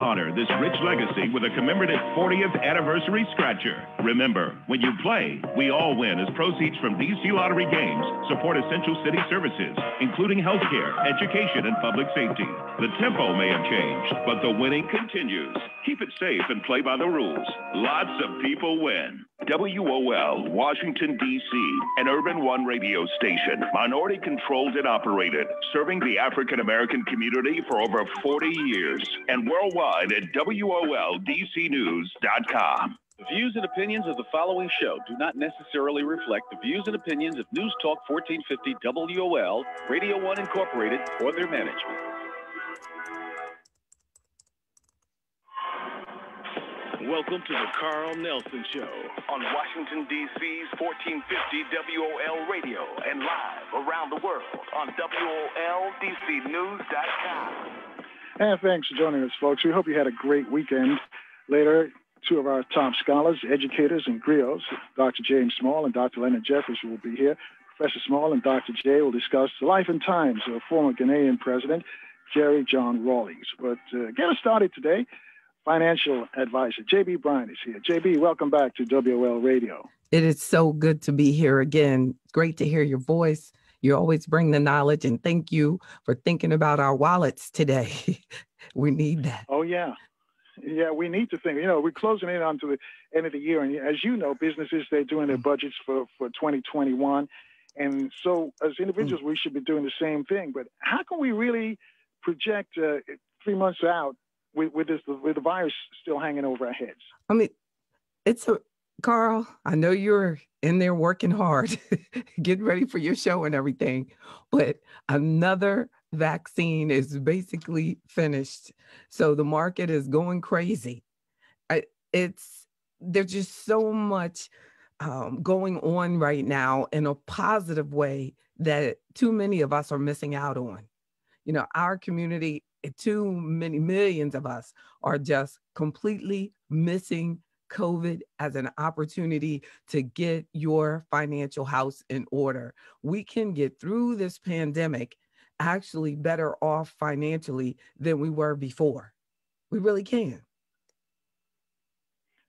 Honor this rich legacy with a commemorative 40th anniversary scratcher. Remember, when you play, we all win as proceeds from DC Lottery games support essential city services, including healthcare, education, and public safety. The tempo may have changed, but the winning continues. Keep it safe and play by the rules. Lots of people win. WOL, Washington, D.C., an Urban One radio station, minority controlled and operated, serving the African American community for over 40 years, and worldwide at WOLDCnews.com. The views and opinions of the following show do not necessarily reflect the views and opinions of News Talk 1450 WOL, Radio One Incorporated, or their management. Welcome to the Carl Nelson Show on Washington, D.C.'s 1450 WOL Radio and live around the world on WOLDCnews.com. And thanks for joining us, folks. We hope you had a great weekend. Later, two of our top scholars, educators, and griots, Dr. James Small and Dr. Leonard Jeffers, will be here. Professor Small and Dr. J will discuss the life and times of former Ghanaian President Jerry John Rawlings. But get us started today. Financial advisor JB Bryan is here. JB, welcome back to WOL Radio. It is so good to be here again. Great to hear your voice. You always bring the knowledge, and thank you for thinking about our wallets today. We need that. Oh, yeah. Yeah, we need to think. You know, we're closing in on to the end of the year. And as you know, businesses, they're doing their budgets for 2021. And so as individuals, we should be doing the same thing. But how can we really project 3 months out with the virus still hanging over our heads? I mean, Carl, I know you're in there working hard, getting ready for your show and everything, but another vaccine is basically finished. So the market is going crazy. There's just so much going on right now in a positive way that too many of us are missing out on. You know, our community, too many millions of us are just completely missing COVID as an opportunity to get your financial house in order. We can get through this pandemic actually better off financially than we were before. We really can.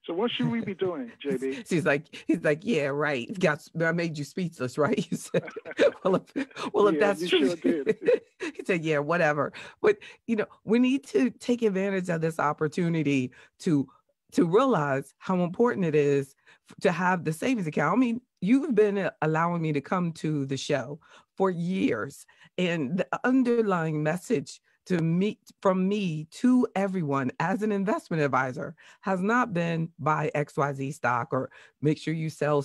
So what should we be doing, JB? He's like, yeah, right. I made you speechless, right? He said, well, if that's true, sure did. He said, yeah, whatever. But, you know, we need to take advantage of this opportunity to realize how important it is to have the savings account. I mean, you've been allowing me to come to the show for years, and the underlying message from me to everyone as an investment advisor has not been buy XYZ stock or make sure you sell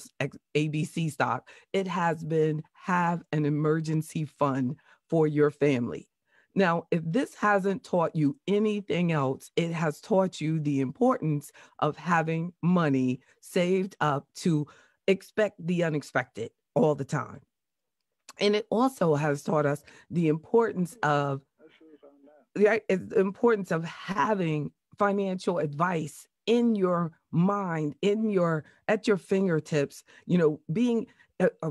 ABC stock. It has been have an emergency fund for your family. Now, if this hasn't taught you anything else, it has taught you the importance of having money saved up to expect the unexpected all the time. And it also has taught us the importance of having financial advice in your mind, at your fingertips, you know, being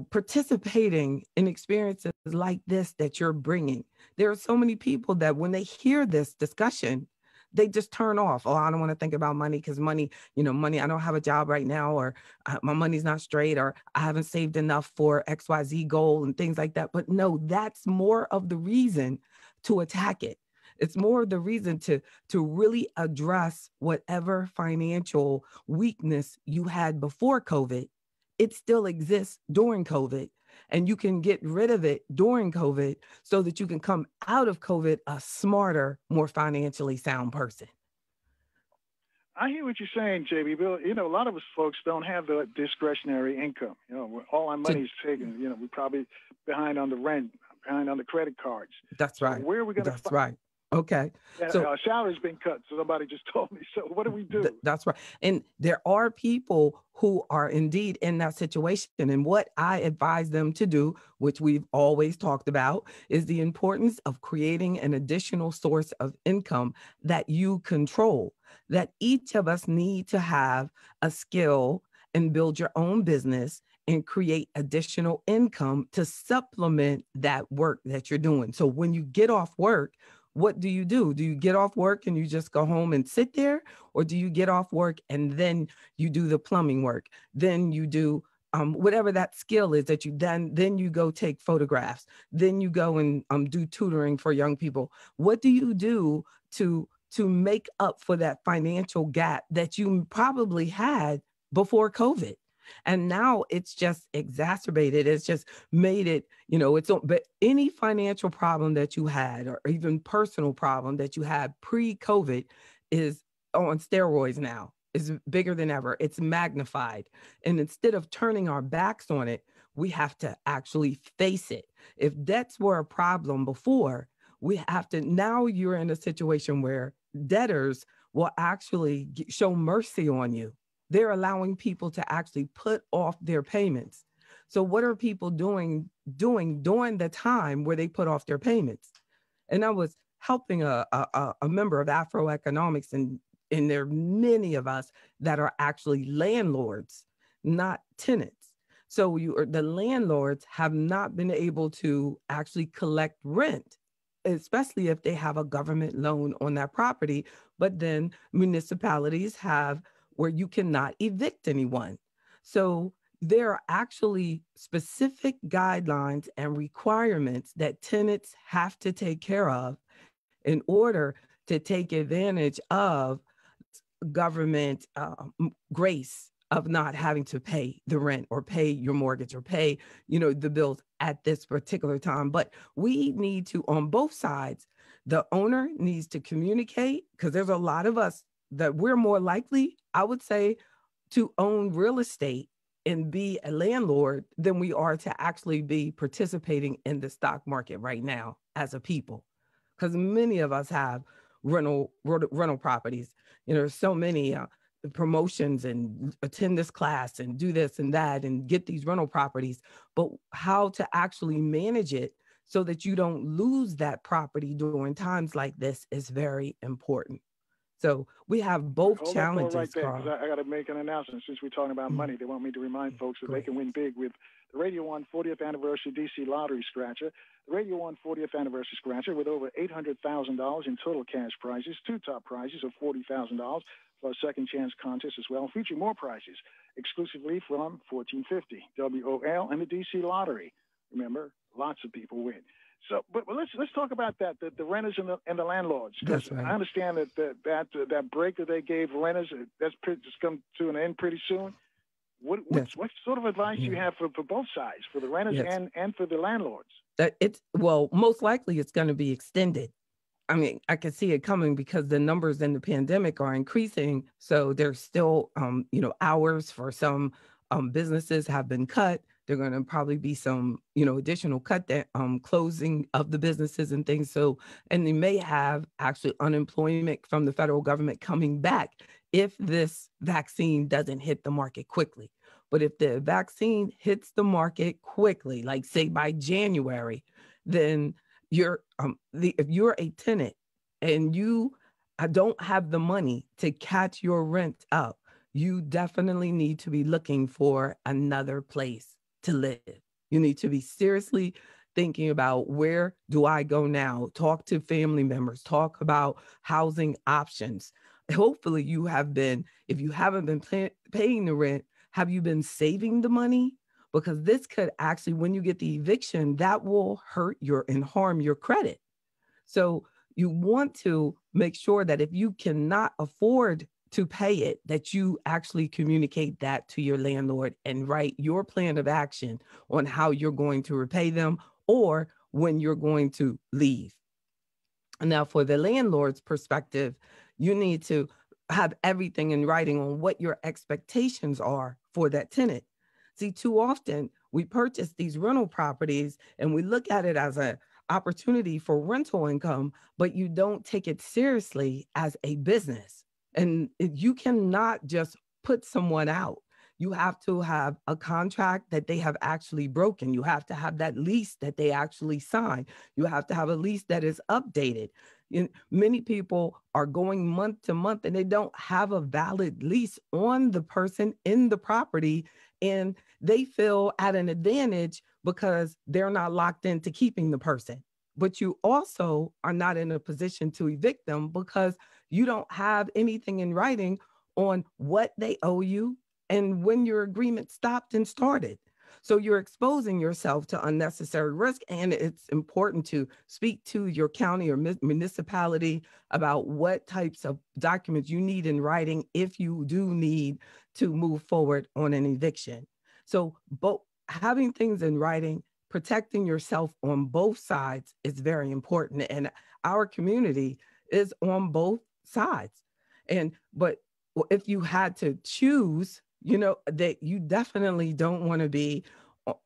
participating in experiences like this that you're bringing. There are so many people that when they hear this discussion, they just turn off. Oh, I don't want to think about money because money, I don't have a job right now, or my money's not straight, or I haven't saved enough for XYZ goal and things like that. But no, that's more of the reason to attack it. It's more of the reason to really address whatever financial weakness you had before COVID. It still exists during COVID, and you can get rid of it during COVID so that you can come out of COVID a smarter, more financially sound person. I hear what you're saying, JB. Bill, you know, a lot of us folks don't have the discretionary income. You know, all our money is taken. You know, we're probably behind on the rent, behind on the credit cards. That's right. So where are we going to? That's right. Okay. So our salary's been cut. So somebody just told me. So what do we do? That's right. And there are people who are indeed in that situation. And what I advise them to do, which we've always talked about, is the importance of creating an additional source of income that you control, that each of us need to have a skill and build your own business and create additional income to supplement that work that you're doing. So when you get off work, what do? Do you get off work and you just go home and sit there? Or do you get off work and then you do the plumbing work? Then you do whatever that skill is that you then you go take photographs. Then you go and do tutoring for young people. What do you do to make up for that financial gap that you probably had before COVID? And now it's just exacerbated. It's just made it, but any financial problem that you had, or even personal problem that you had pre-COVID, is on steroids now. Is bigger than ever. It's magnified. And instead of turning our backs on it, we have to actually face it. If debts were a problem before, we have to, now you're in a situation where debtors will actually show mercy on you. They're allowing people to actually put off their payments. So what are people doing during the time where they put off their payments? And I was helping a member of AfroEconomics, and there are many of us that are actually landlords, not tenants. So the landlords have not been able to actually collect rent, especially if they have a government loan on that property. But then municipalities have where you cannot evict anyone. So there are actually specific guidelines and requirements that tenants have to take care of in order to take advantage of government grace of not having to pay the rent or pay your mortgage or pay, the bills at this particular time. But we need to, on both sides, the owner needs to communicate, because there's a lot of us that we're more likely, I would say, to own real estate and be a landlord than we are to actually be participating in the stock market right now as a people. Because many of us have rental properties. There's so many promotions and attend this class and do this and that and get these rental properties, but how to actually manage it so that you don't lose that property during times like this is very important. So we have both challenges. Right there, because I got to make an announcement. Since we're talking about money, they want me to remind folks that they can win big with the Radio 1 40th Anniversary DC Lottery Scratcher. The Radio 1 40th Anniversary Scratcher with over $800,000 in total cash prizes, 2 top prizes of $40,000, plus second chance contest as well, featuring more prizes exclusively from 1450 WOL and the DC Lottery. Remember, lots of people win. So, but let's talk about that, the renters and the landlords. Because right. I understand that break that they gave renters, that's just come to an end pretty soon. What sort of advice do you have for both sides, for the renters and for the landlords? Most likely it's going to be extended. I mean, I can see it coming because the numbers in the pandemic are increasing. So there's still, hours for some businesses have been cut. There are going to probably be some, additional closing of the businesses and things. So, and they may have actually unemployment from the federal government coming back if this vaccine doesn't hit the market quickly. But if the vaccine hits the market quickly, like say by January, then if you're a tenant and you don't have the money to catch your rent up, you definitely need to be looking for another place to live. You need to be seriously thinking about, where do I go now? Talk to family members, talk about housing options. Hopefully you have been, if you haven't been paying the rent, have you been saving the money? Because this could actually, when you get the eviction, that will hurt and harm your credit. So you want to make sure that if you cannot afford to pay it, that you actually communicate that to your landlord and write your plan of action on how you're going to repay them or when you're going to leave. Now, for the landlord's perspective, you need to have everything in writing on what your expectations are for that tenant. See, too often we purchase these rental properties and we look at it as an opportunity for rental income, but you don't take it seriously as a business. And you cannot just put someone out. You have to have a contract that they have actually broken. You have to have that lease that they actually sign. You have to have a lease that is updated. Many people are going month to month and they don't have a valid lease on the person in the property, and they feel at an advantage because they're not locked into keeping the person. but you also are not in a position to evict them because you don't have anything in writing on what they owe you and when your agreement stopped and started. So you're exposing yourself to unnecessary risk. And it's important to speak to your county or municipality about what types of documents you need in writing if you do need to move forward on an eviction. So both having things in writing, protecting yourself on both sides is very important. And our community is on both sides. But if you had to choose, that you definitely don't want to be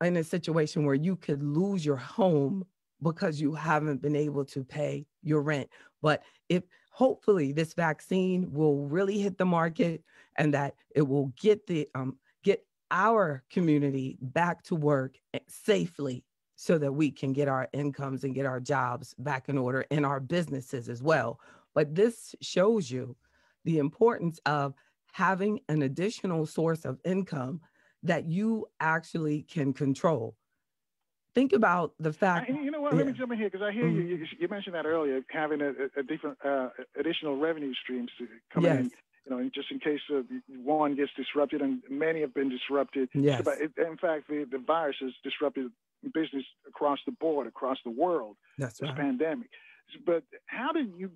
in a situation where you could lose your home because you haven't been able to pay your rent. But if hopefully this vaccine will really hit the market and that it will get our community back to work safely so that we can get our incomes and get our jobs back in order and our businesses as well. But this shows you the importance of having an additional source of income that you actually can control. Think about the fact. You know what? Let me jump in here because I hear you mentioned that earlier, having a different additional revenue streams coming in. Just in case one gets disrupted, and many have been disrupted. Yes. So, in fact, the virus has disrupted business across the board, across the world. That's right. This pandemic. But how do you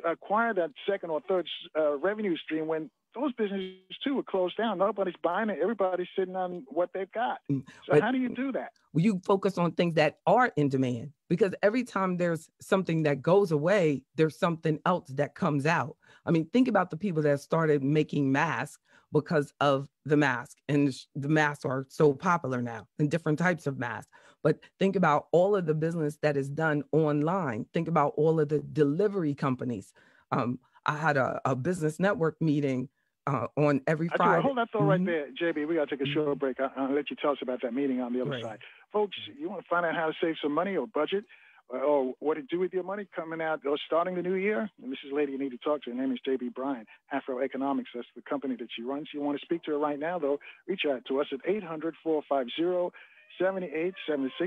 acquire that second or third revenue stream when those businesses too are closed down? Nobody's buying it. Everybody's sitting on what they've got. So how do you do that? You focus on things that are in demand, because every time there's something that goes away, there's something else that comes out. I mean, think about the people that started making masks because of the mask, and the masks are so popular now, and different types of masks. But think about all of the business that is done online. Think about all of the delivery companies. I had a business network meeting on every Friday. Hold that thought right there, JB. We got to take a short break. I'll let you tell us about that meeting on the other side. Folks, you want to find out how to save some money or budget or what to do with your money coming out or starting the new year? And this is a lady you need to talk to. Her name is JB Bryan, AfroEconomics. That's the company that she runs. You want to speak to her right now, though, reach out to us at 800-450-7876,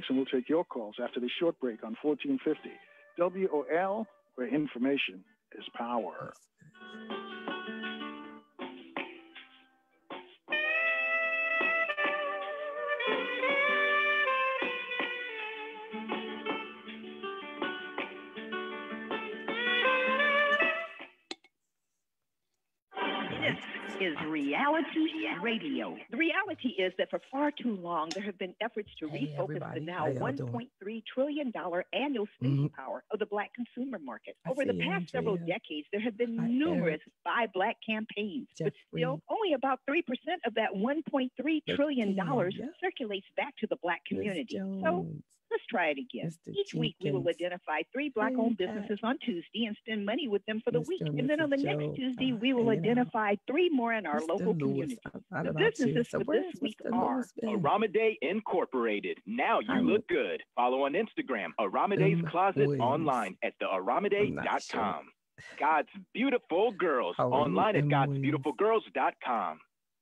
and we'll take your calls after this short break on 1450 WOL, where information is power. Is reality radio. The reality is that for far too long, there have been efforts to refocus the now $1.3 trillion annual spending power of the Black consumer market. Over the past several decades, there have been numerous Buy Black campaigns, but still only about 3% of that $1.3 trillion circulates back to the Black community. So let's try it again. Each week, we will identify 3 Black-owned businesses on Tuesday and spend money with them for the week. And then on the next Tuesday, we will identify 3 more in our local community. The businesses for this week are Aramide Incorporated. Now you look good. Follow on Instagram, Aramide's Closet, online at thearamide.com. God's Beautiful Girls, online at godsbeautifulgirls.com.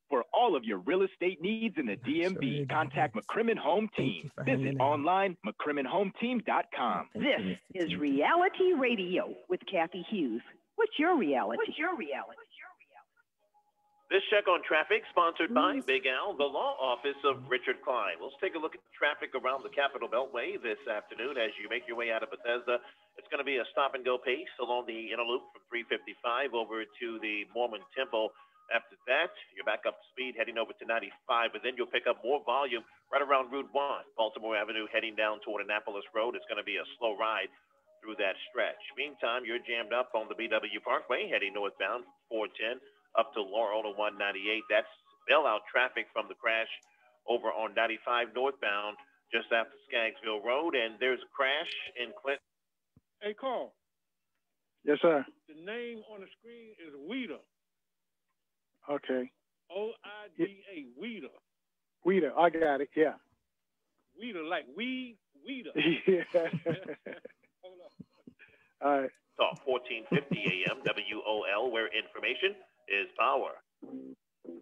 For all of your real estate needs in the DMV, contact McCrimmon Home Team. Visit online, McCrimmonHomeTeam.com. This is Reality Radio with Kathy Hughes. What's your reality? This check on traffic sponsored by Big Al, the law office of Richard Klein. Let's take a look at the traffic around the Capitol Beltway this afternoon as you make your way out of Bethesda. It's going to be a stop-and-go pace along the inner loop from 355 over to the Mormon Temple. After that, you're back up to speed heading over to 95, but then you'll pick up more volume right around Route 1, Baltimore Avenue, heading down toward Annapolis Road. It's going to be a slow ride through that stretch. Meantime, you're jammed up on the BW Parkway, heading northbound 410 up to Laurel to 198. That's bailout traffic from the crash over on 95 northbound just after Skaggsville Road, and there's a crash in Clinton. Hey, Carl. Yes, sir. The name on the screen is Weeder. Okay. O-I-D-A, Weeder. Weeder, I got it, yeah. Weeder, like weed, Weeder. Yeah. Hold on. All right. Talk 1450 AM, WOL, where information is power.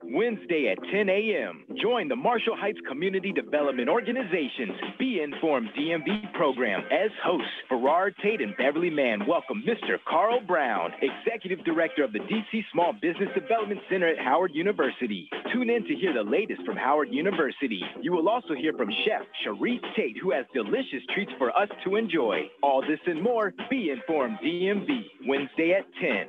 Wednesday at 10 a.m. Join the Marshall Heights Community Development Organization's Be Informed DMV program. As hosts, Farrar Tate and Beverly Mann welcome Mr. Carl Brown, Executive Director of the DC Small Business Development Center at Howard University. Tune in to hear the latest from Howard University. You will also hear from Chef Sharif Tate, who has delicious treats for us to enjoy. All this and more, Be Informed DMV, Wednesday at 10.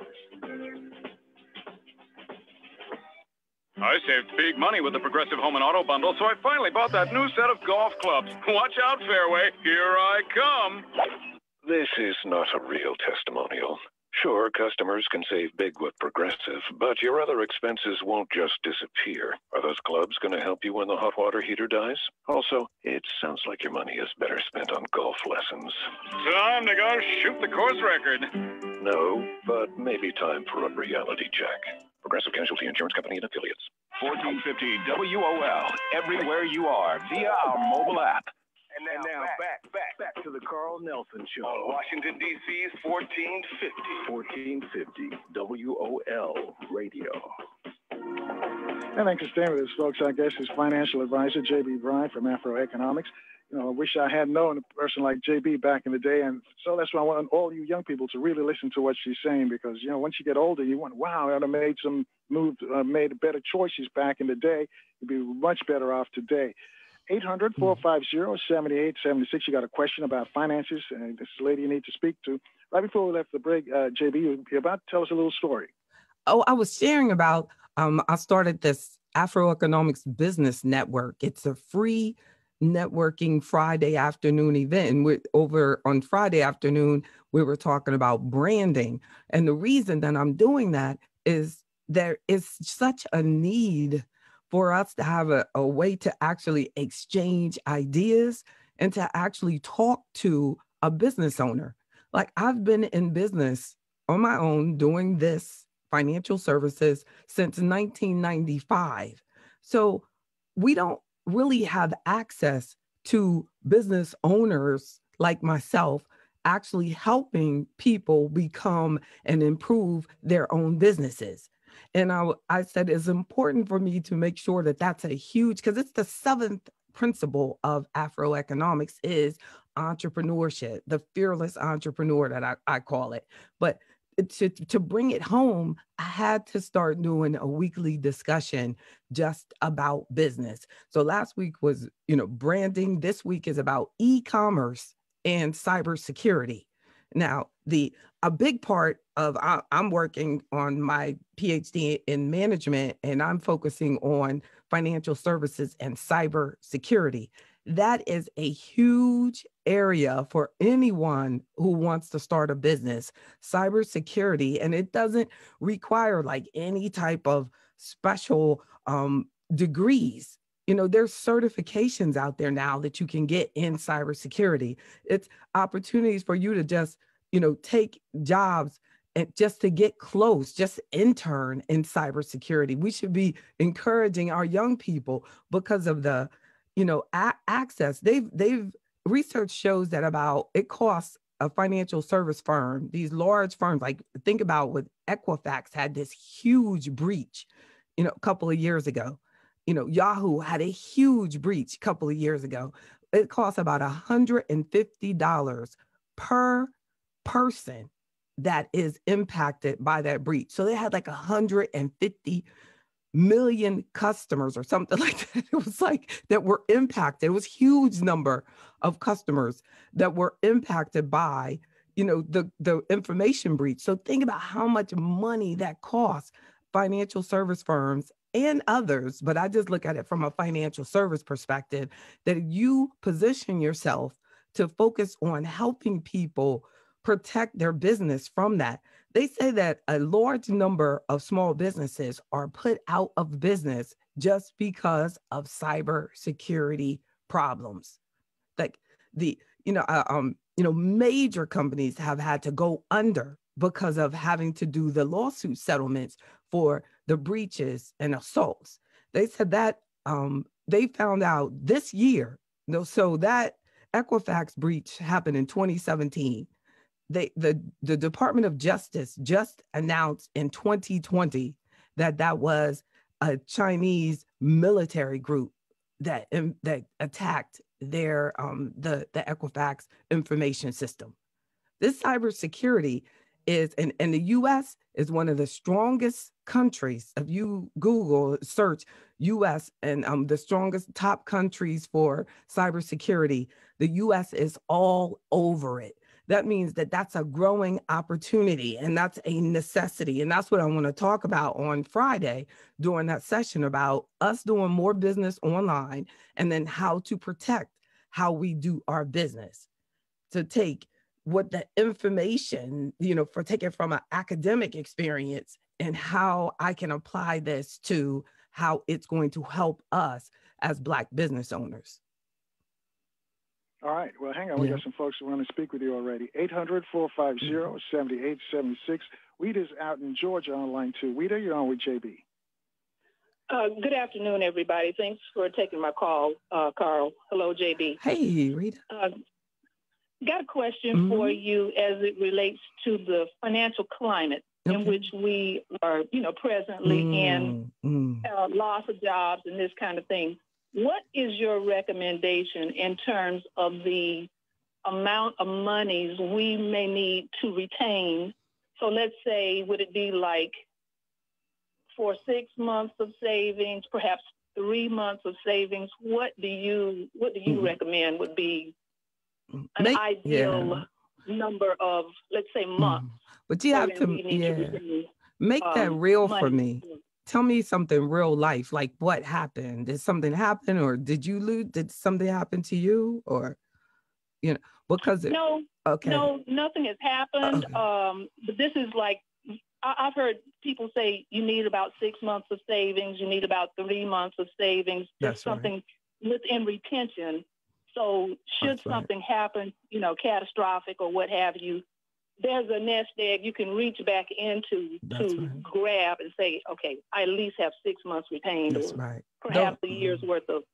I saved big money with the Progressive Home and Auto Bundle, so I finally bought that new set of golf clubs. Watch out, Fairway. Here I come. This is not a real testimonial. Sure, customers can save big with Progressive, but your other expenses won't just disappear. Are those clubs going to help you when the hot water heater dies? Also, it sounds like your money is better spent on golf lessons. Time to go shoot the course record. No, but maybe time for a reality check. Progressive Casualty Insurance Company and affiliates. 1450 WOL, everywhere you are via our mobile app. And now back to the Carl Nelson Show. On Washington, D.C.'s 1450 WOL Radio. And thanks for staying with us, folks. Our guest is financial advisor J.B. Bryan from AfroEconomics. You know, I wish I had known a person like JB back in the day. And so that's why I want all you young people to really listen to what she's saying, because, you know, once you get older, you want, wow, I'd have made some made better choices back in the day. You'd be much better off today. 800-450-7876. You got a question about finances, and this lady you need to speak to. Right before we left the break, JB, you're about to tell us a little story. Oh, I was sharing about, I started this AfroEconomics Business Network. It's a free networking Friday afternoon event. And over on Friday afternoon, we were talking about branding. And the reason that I'm doing that is there is such a need for us to have a way to actually exchange ideas and to actually talk to a business owner. Like, I've been in business on my own doing this financial services since 1995. So we don't really have access to business owners like myself actually helping people become and improve their own businesses. And I said it's important for me to make sure that that's a huge, because it's the seventh principle of AfroEconomics is entrepreneurship, the fearless entrepreneur that I call it. But to bring it home, I had to start doing a weekly discussion just about business. So last week was, branding. This week is about e-commerce and cybersecurity. Now, a big part of, I'm working on my PhD in management, and I'm focusing on financial services and cybersecurity. That is a huge area for anyone who wants to start a business, cybersecurity, and it doesn't require like any type of special degrees. There's certifications out there now that you can get in cybersecurity. It's opportunities for you to just, take jobs and just to get close, just intern in cybersecurity. We should be encouraging our young people because of the, access. They've research shows that it costs a financial service firm, these large firms, like think about with Equifax had this huge breach, a couple of years ago. Yahoo had a huge breach a couple of years ago. It costs about $150 per person that is impacted by that breach. So they had like 150 million customers or something like that. It was like that were impacted. It was a huge number of customers that were impacted by, the information breach. So think about how much money that costs financial service firms and others, but I just look at it from a financial service perspective, that you position yourself to focus on helping people protect their business from that. They say that a large number of small businesses are put out of business just because of cybersecurity problems. Like major companies have had to go under because of having to do the lawsuit settlements for the breaches and assaults. They said that they found out this year, so that Equifax breach happened in 2017. The Department of Justice just announced in 2020 that was a Chinese military group that attacked their the Equifax information system. This cybersecurity is, and the U.S. is one of the strongest countries. If you Google search U.S. and the strongest top countries for cybersecurity, the U.S. is all over it. That means that that's a growing opportunity and that's a necessity. And that's what I want to talk about on Friday during that session about us doing more business online and then how to protect how we do our business. To take what the information, for taking from an academic experience and how I can apply this to how it's going to help us as Black business owners. All right. Well, hang on. We got some folks who want to speak with you already. 800-450-7876. Weeda's out in Georgia on line 2. Weeda, you're on with JB. Good afternoon, everybody. Thanks for taking my call, Carl. Hello, JB. Hey, Rita. Got a question for you as it relates to the financial climate in which we are, presently in, loss of jobs and this kind of thing. What is your recommendation in terms of the amount of monies we may need to retain? So let's say, would it be like for 6 months of savings, perhaps 3 months of savings? What do you recommend would be an ideal number of, let's say, months? But you have to make that real for me. Tell me something real life, like what happened? Did something happen, or did you lose? Did something happen to you, or because no, nothing has happened. But this is like I've heard people say you need about 6 months of savings, you need about 3 months of savings. There's something within retention. So should something happen, catastrophic or what have you, there's a nest egg you can reach back into to grab and say, okay, I at least have 6 months retained, or perhaps a year's worth of,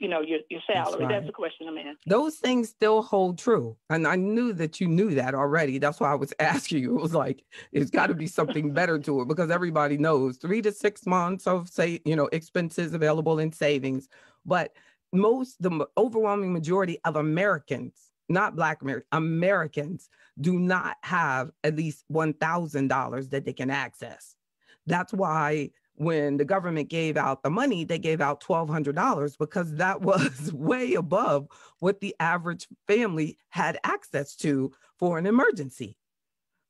your salary. That's the question I'm asking. Those things still hold true. And I knew that you knew that already. That's why I was asking you. It was like, it's got to be something better to it, because everybody knows 3 to 6 months of, expenses available in savings. But the overwhelming majority of Americans, not Black Americans, do not have at least $1,000 that they can access. That's why when the government gave out the money, they gave out $1,200, because that was way above what the average family had access to for an emergency.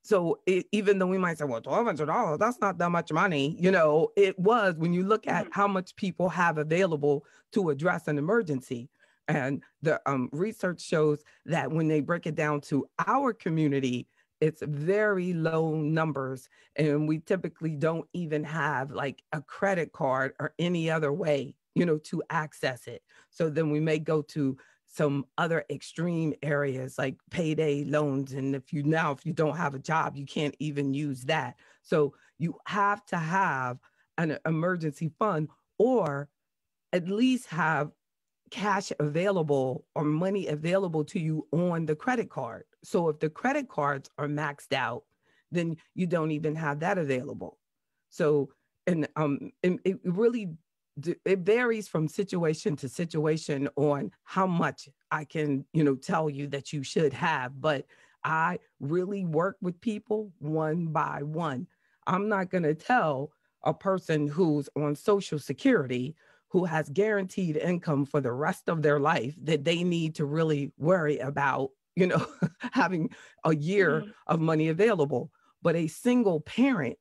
So even though we might say, well, $1,200, that's not that much money, it was when you look at how much people have available to address an emergency. And the research shows that when they break it down to our community, it's very low numbers. And we typically don't even have like a credit card or any other way, to access it. So then we may go to some other extreme areas like payday loans. And if you don't have a job, you can't even use that. So you have to have an emergency fund, or at least have cash available or money available to you on the credit card. So if the credit cards are maxed out, then you don't even have that available. So, and it really, it varies from situation to situation on how much I can, tell you that you should have, but I really work with people one by one. I'm not going to tell a person who's on Social Security, who has guaranteed income for the rest of their life, that they need to really worry about, having a year of money available. But a single parent,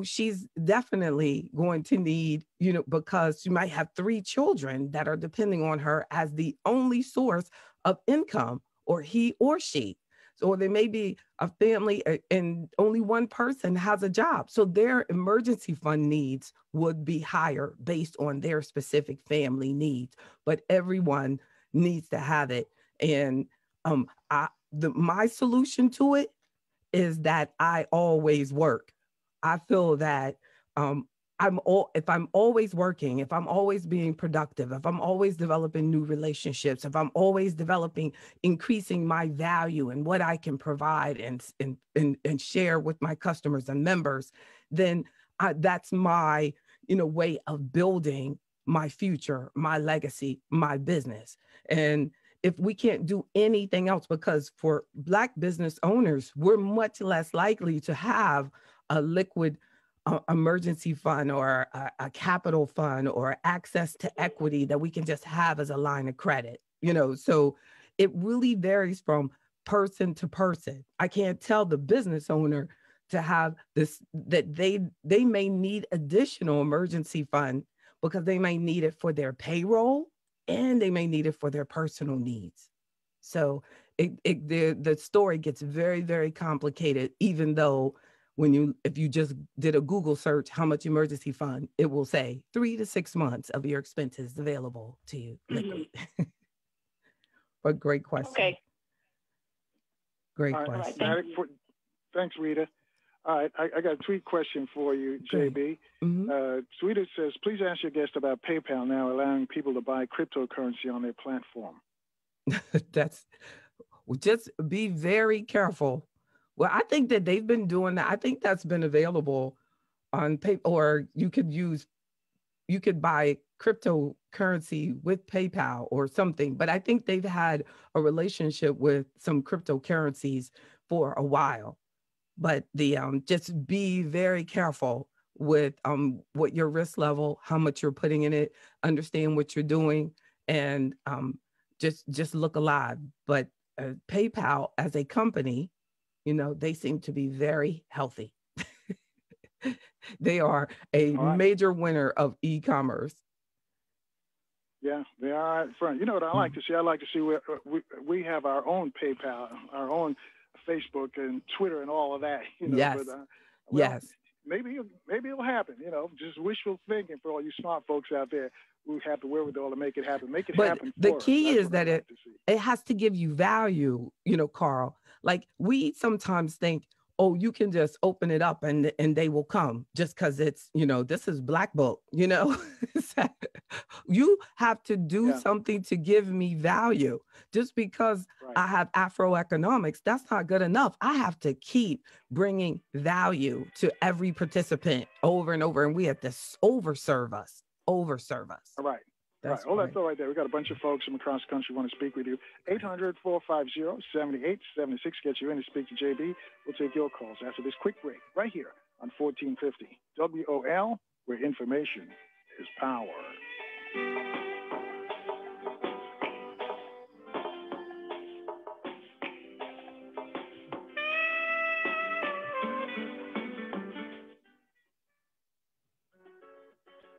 she's definitely going to need, because she might have 3 children that are depending on her as the only source of income, or he or she. Or there may be a family and only one person has a job. So their emergency fund needs would be higher based on their specific family needs. But everyone needs to have it. And my solution to it is that I always work. I feel that if I'm always working, if I'm always being productive, if I'm always developing new relationships, if I'm always increasing my value and what I can provide and share with my customers and members, then that's my, way of building my future, my legacy, my business. And if we can't do anything else, because for Black business owners, we're much less likely to have a liquid emergency fund or a capital fund or access to equity that we can just have as a line of credit, so it really varies from person to person. I can't tell the business owner to have this, that they may need additional emergency fund because they may need it for their payroll and they may need it for their personal needs. So the story gets very, very complicated, even though if you just did a Google search, how much emergency fund, it will say 3 to 6 months of your expenses available to you liquid. But great question. Okay. Great question. Right, thanks, Rita. All right, I got a tweet question for you, JB. Tweeter says, please ask your guest about PayPal now allowing people to buy cryptocurrency on their platform. Just be very careful. Well, I think that they've been doing that. I think that's been available on PayPal, or you could buy cryptocurrency with PayPal or something. But I think they've had a relationship with some cryptocurrencies for a while. But just be very careful with what your risk level, how much you're putting in it, understand what you're doing, and just look alive. But PayPal as a company, they seem to be very healthy. They are a major winner of e-commerce. Yeah, they are out front. You know what I like to see? I like to see where we have our own PayPal, our own Facebook and Twitter and all of that. Yes. But, yes. Maybe it'll happen. Just wishful thinking for all you smart folks out there who have the wherewithal to make it happen. Make it happen. But the key is that it has to give you value. Carl. Like we sometimes think, oh, you can just open it up and they will come just because it's, this is Black Book, You have to do something to give me value. Just because I have AfroEconomics, that's not good enough. I have to keep bringing value to every participant over and over. And we have to overserve us. All right. That's right. That's all right there. We got a bunch of folks from across the country want to speak with you. 800-450-7876 gets you in to speak to JB. We'll take your calls after this quick break right here on 1450 WOL, where information is power.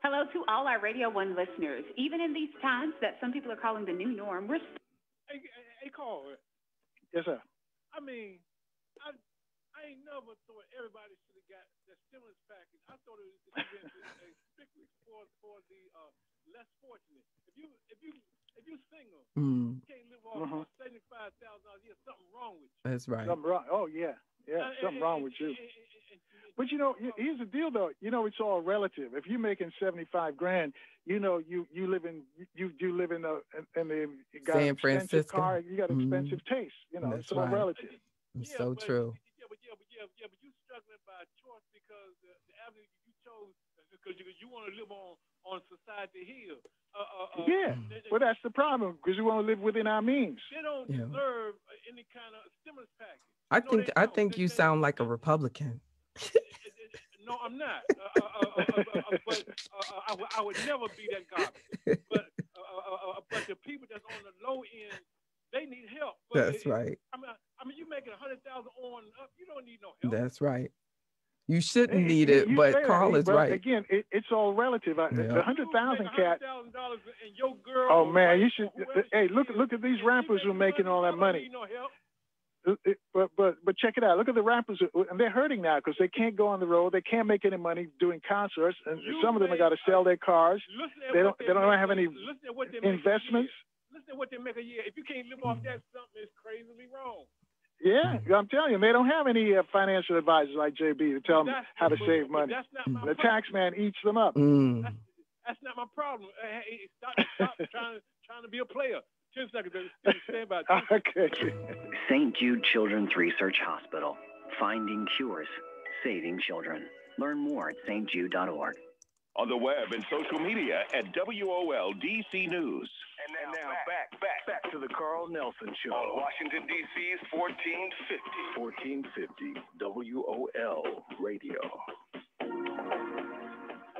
Hello to all our Radio 1 listeners. Even in these times that some people are calling the new norm, we're... Hey, Carl. Yes, sir. I mean, I ain't never thought everybody should have got the stimulus package. I thought it was strictly for the less fortunate. If you single, you can't live off $75,000 a year. Something wrong with you. That's right. Something wrong. Oh yeah, something wrong with you. But here's the deal though. It's all relative. If you're making $75,000, you live in the San Francisco. Car, you got expensive taste. That's it's all relative. It's so true. But you're struggling by choice because the avenue you chose because you want to live on Society Hill. Well, that's the problem because we want to live within our means. They don't deserve any kind of stimulus package. I think you sound like a Republican. No, I'm not. But I would never be that garbage. But the people that's on the low end, they need help. But that's right. I mean, you making $100,000 on up, you don't need no help. That's right. You shouldn't need it, but Carl is right. Again, it's all relative. The 100,000 cat. And your girl. Oh man, you should. Hey, look at these rappers who are making all that money. But check it out. Look at the rappers, and they're hurting now because they can't go on the road. They can't make any money doing concerts, and some of them have got to sell their cars. They don't have any investments. Listen to what they make a year. If you can't live off that, something is crazily wrong. Yeah, I'm telling you, they don't have any financial advisors like JB to tell them how to save money. The tax man eats them up. That's not my problem. Hey, stop trying to be a player. 10 seconds, baby. Stand by. Okay. St. Jude Children's Research Hospital. Finding cures, saving children. Learn more at stjude.org. On the web and social media at WOL DC News. And now back to the Carl Nelson Show on Washington, D.C.'s 1450 WOL Radio.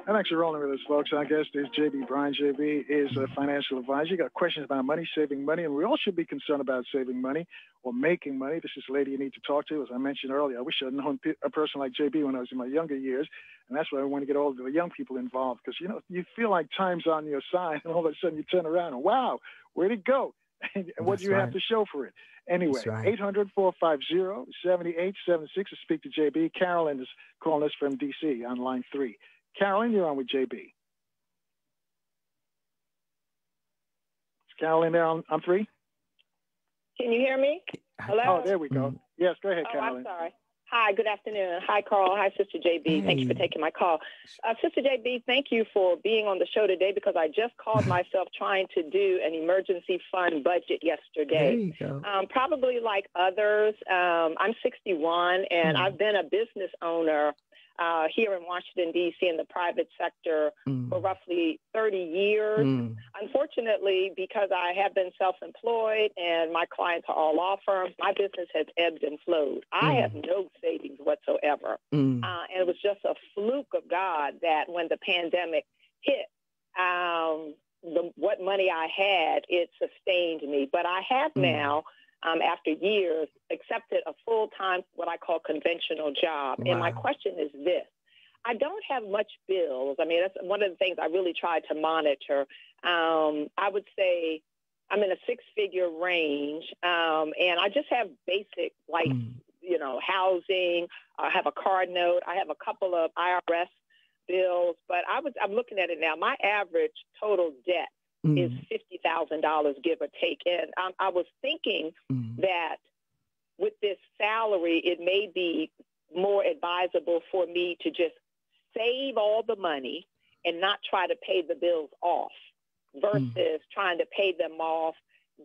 I'm actually rolling with us, folks. Our guest is JB Bryan. JB is a financial advisor. You got questions about money, saving money, and we all should be concerned about saving money or making money. This is a lady you need to talk to. As I mentioned earlier, I wish I'd known a person like JB when I was in my younger years, and that's why I want to get all the young people involved, because, you know, you feel like time's on your side, and all of a sudden you turn around and, wow, where'd it go? And what do you have to show for it? Anyway, 800-450-7876 to speak to JB. Carolyn is calling us from D.C. on line 3. Carolyn, you're on with JB. Is Carolyn there on 3? Can you hear me? Hello? Oh, there we go. Yes, go ahead, Carolyn. I'm sorry. Hi, good afternoon. Hi, Carl. Hi, Sister JB. Hey. Thank you for taking my call. Sister JB, thank you for being on the show today, because I just called myself trying to do an emergency fund budget yesterday. There you go. Probably like others. I'm 61, and I've been a business owner here in Washington, D.C. in the private sector for roughly 30 years. Unfortunately, because I have been self-employed and my clients are all law firms, my business has ebbed and flowed. I have no savings whatsoever. And it was just a fluke of God that when the pandemic hit, what money I had, it sustained me. But I have now, after years, accepted a full-time, what I call conventional job. Wow. And my question is this. I don't have much bills. I mean, that's one of the things I really try to monitor. I would say I'm in a 6-figure range, and I just have basic, like, you know, housing. I have a car note. I have a couple of IRS bills. But I'm looking at it now. My average total debt is $50,000, give or take. And I was thinking that with this salary, it may be more advisable for me to just save all the money and not try to pay the bills off versus trying to pay them off,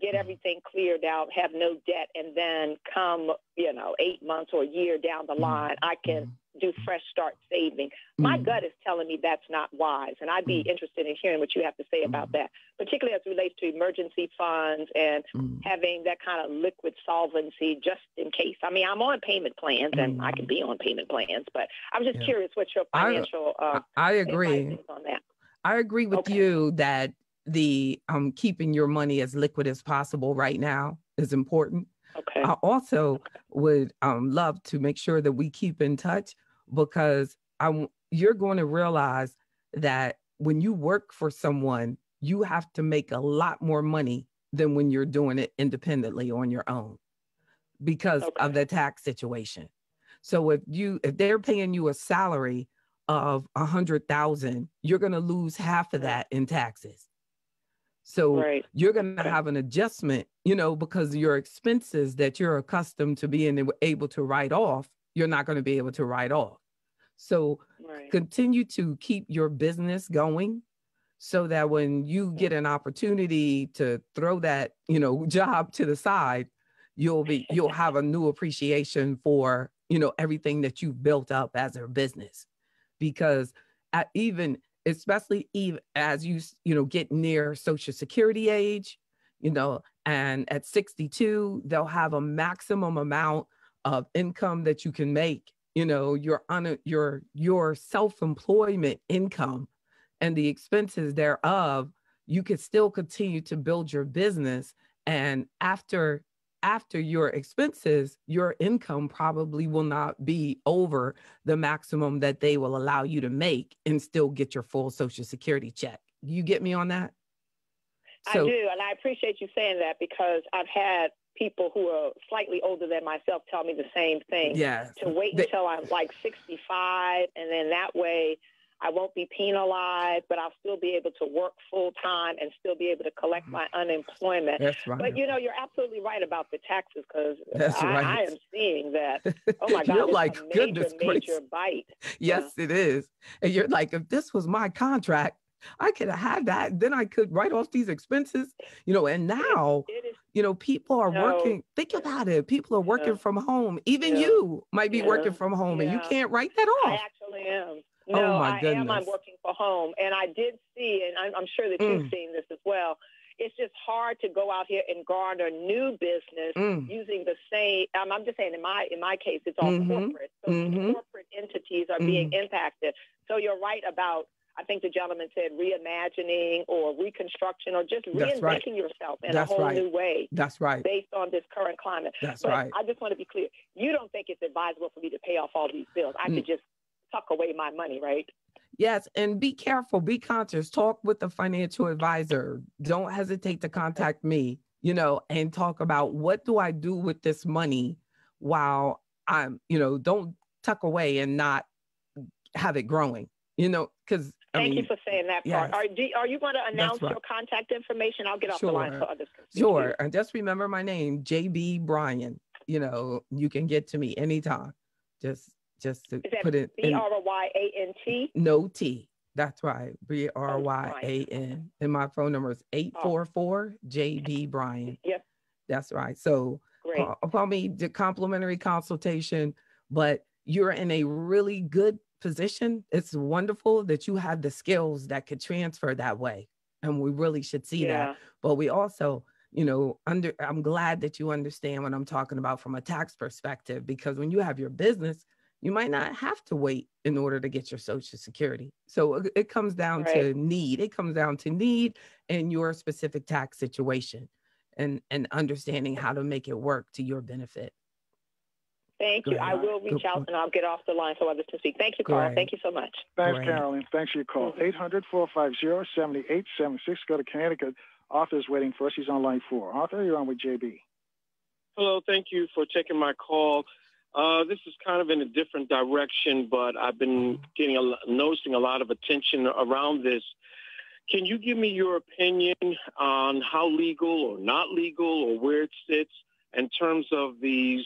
get everything cleared out, have no debt, and then come, 8 months or a year down the line, I can do fresh start saving. My gut is telling me that's not wise, and I'd be interested in hearing what you have to say about that, particularly as it relates to emergency funds and having that kind of liquid solvency just in case. I mean, I'm on payment plans, and I can be on payment plans, but I'm just curious what your financial I agree. advice is on that. I agree with you that the keeping your money as liquid as possible right now is important. Okay. I also would love to make sure that we keep in touch, because you're going to realize that when you work for someone, you have to make a lot more money than when you're doing it independently on your own because of the tax situation. So if they're paying you a salary of $100,000, you're going to lose half of that in taxes. So you're going to have an adjustment, because your expenses that you're accustomed to being able to write off, you're not going to be able to write off. So continue to keep your business going so that when you get an opportunity to throw that, job to the side, you'll have a new appreciation for, everything that you've built up as a business. Because especially even as you get near Social Security age, and at 62, they'll have a maximum amount of income that you can make, your self-employment income and the expenses thereof, you could still continue to build your business. And after your expenses, your income probably will not be over the maximum that they will allow you to make and still get your full Social Security check. You get me on that? I do, and I appreciate you saying that, because I've had people who are slightly older than myself tell me the same thing. Yes. To wait until I'm like 65, and then that way I won't be penalized, but I'll still be able to work full time and still be able to collect my unemployment. That's right. But you're absolutely right about the taxes, because right. I am seeing that. Oh my God, you're it's like, a major bite. Yes, it is. And you're like, if this was my contract, I could have had that. Then I could write off these expenses, and now, people are working. Think about it. People are working from home. Even you might be working from home and you can't write that off. I actually am. No, oh my goodness. I'm working from home. And I did see, and I'm sure that you've seen this as well, it's just hard to go out here and garner new business using the same. I'm just saying, in my case, it's all corporate. So corporate entities are being impacted. So you're right about, I think the gentleman said, reimagining or reconstruction or just reinventing yourself in a whole new way. That's right. Based on this current climate. That's but right. I just want to be clear. You don't think it's advisable for me to pay off all these bills. I could just tuck away my money, right? Yes, and be careful, be conscious, talk with a financial advisor. Don't hesitate to contact me, and talk about what do I do with this money while I'm, don't tuck away and not have it growing, because Thank you for saying that part. Yes. Are you going to announce your contact information? I'll get off the line so others can see. Sure, and just remember my name, JB Bryan. You can get to me anytime. Just to put it in. BRYANT? No T. That's right. BRYAN. And my phone number is 844-JB Bryan. Yep. That's right. So call me the complimentary consultation, but you're in a really good position. It's wonderful that you have the skills that could transfer that way. And we really should see that. But we also, I'm glad that you understand what I'm talking about from a tax perspective, because when you have your business, you might not have to wait in order to get your Social Security. So it comes down to need. It comes down to need and your specific tax situation and understanding how to make it work to your benefit. Thank you. I will reach out and I'll get off the line so others can speak. Thank you, Carl. Thank you so much. Thanks, Carolyn. Thanks for your call. 800-450-7876. Go to Connecticut. Arthur's waiting for us. He's on line 4. Arthur, you're on with JB. Hello. Thank you for taking my call. This is kind of in a different direction, but I've been noticing a lot of attention around this. Can you give me your opinion on how legal or not legal or where it sits in terms of these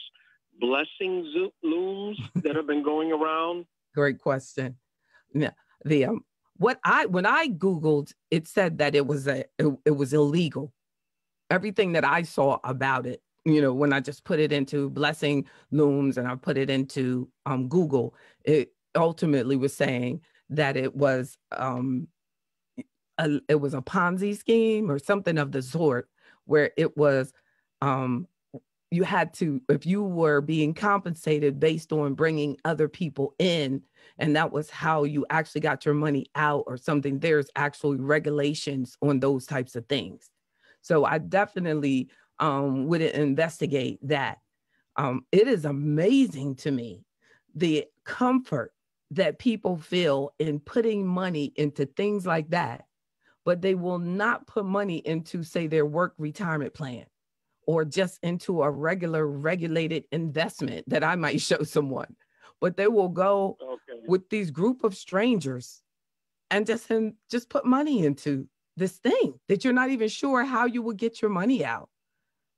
blessing looms that have been going around? Great question. Yeah, when I Googled, it said that it was illegal. Everything that I saw about it, when I just put it into blessing looms and I put it into Google, it ultimately was saying that it was a Ponzi scheme or something of the sort, where it was you had to, if you were being compensated based on bringing other people in, and that was how you actually got your money out or something. There's actually regulations on those types of things. So I definitely would investigate that. It is amazing to me the comfort that people feel in putting money into things like that, but they will not put money into, say, their work retirement plan or just into a regular regulated investment that I might show someone. But they will go with these group of strangers and just put money into this thing that you're not even sure how you will get your money out.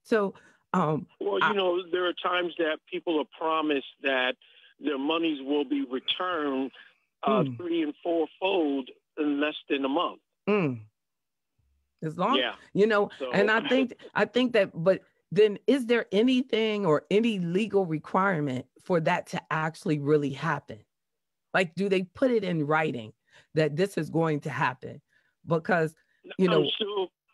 So, there are times that people are promised that their monies will be returned 3- and 4-fold in less than a month. As long, and I think that, but then is there anything or any legal requirement for that to actually really happen? Like, do they put it in writing that this is going to happen? Because,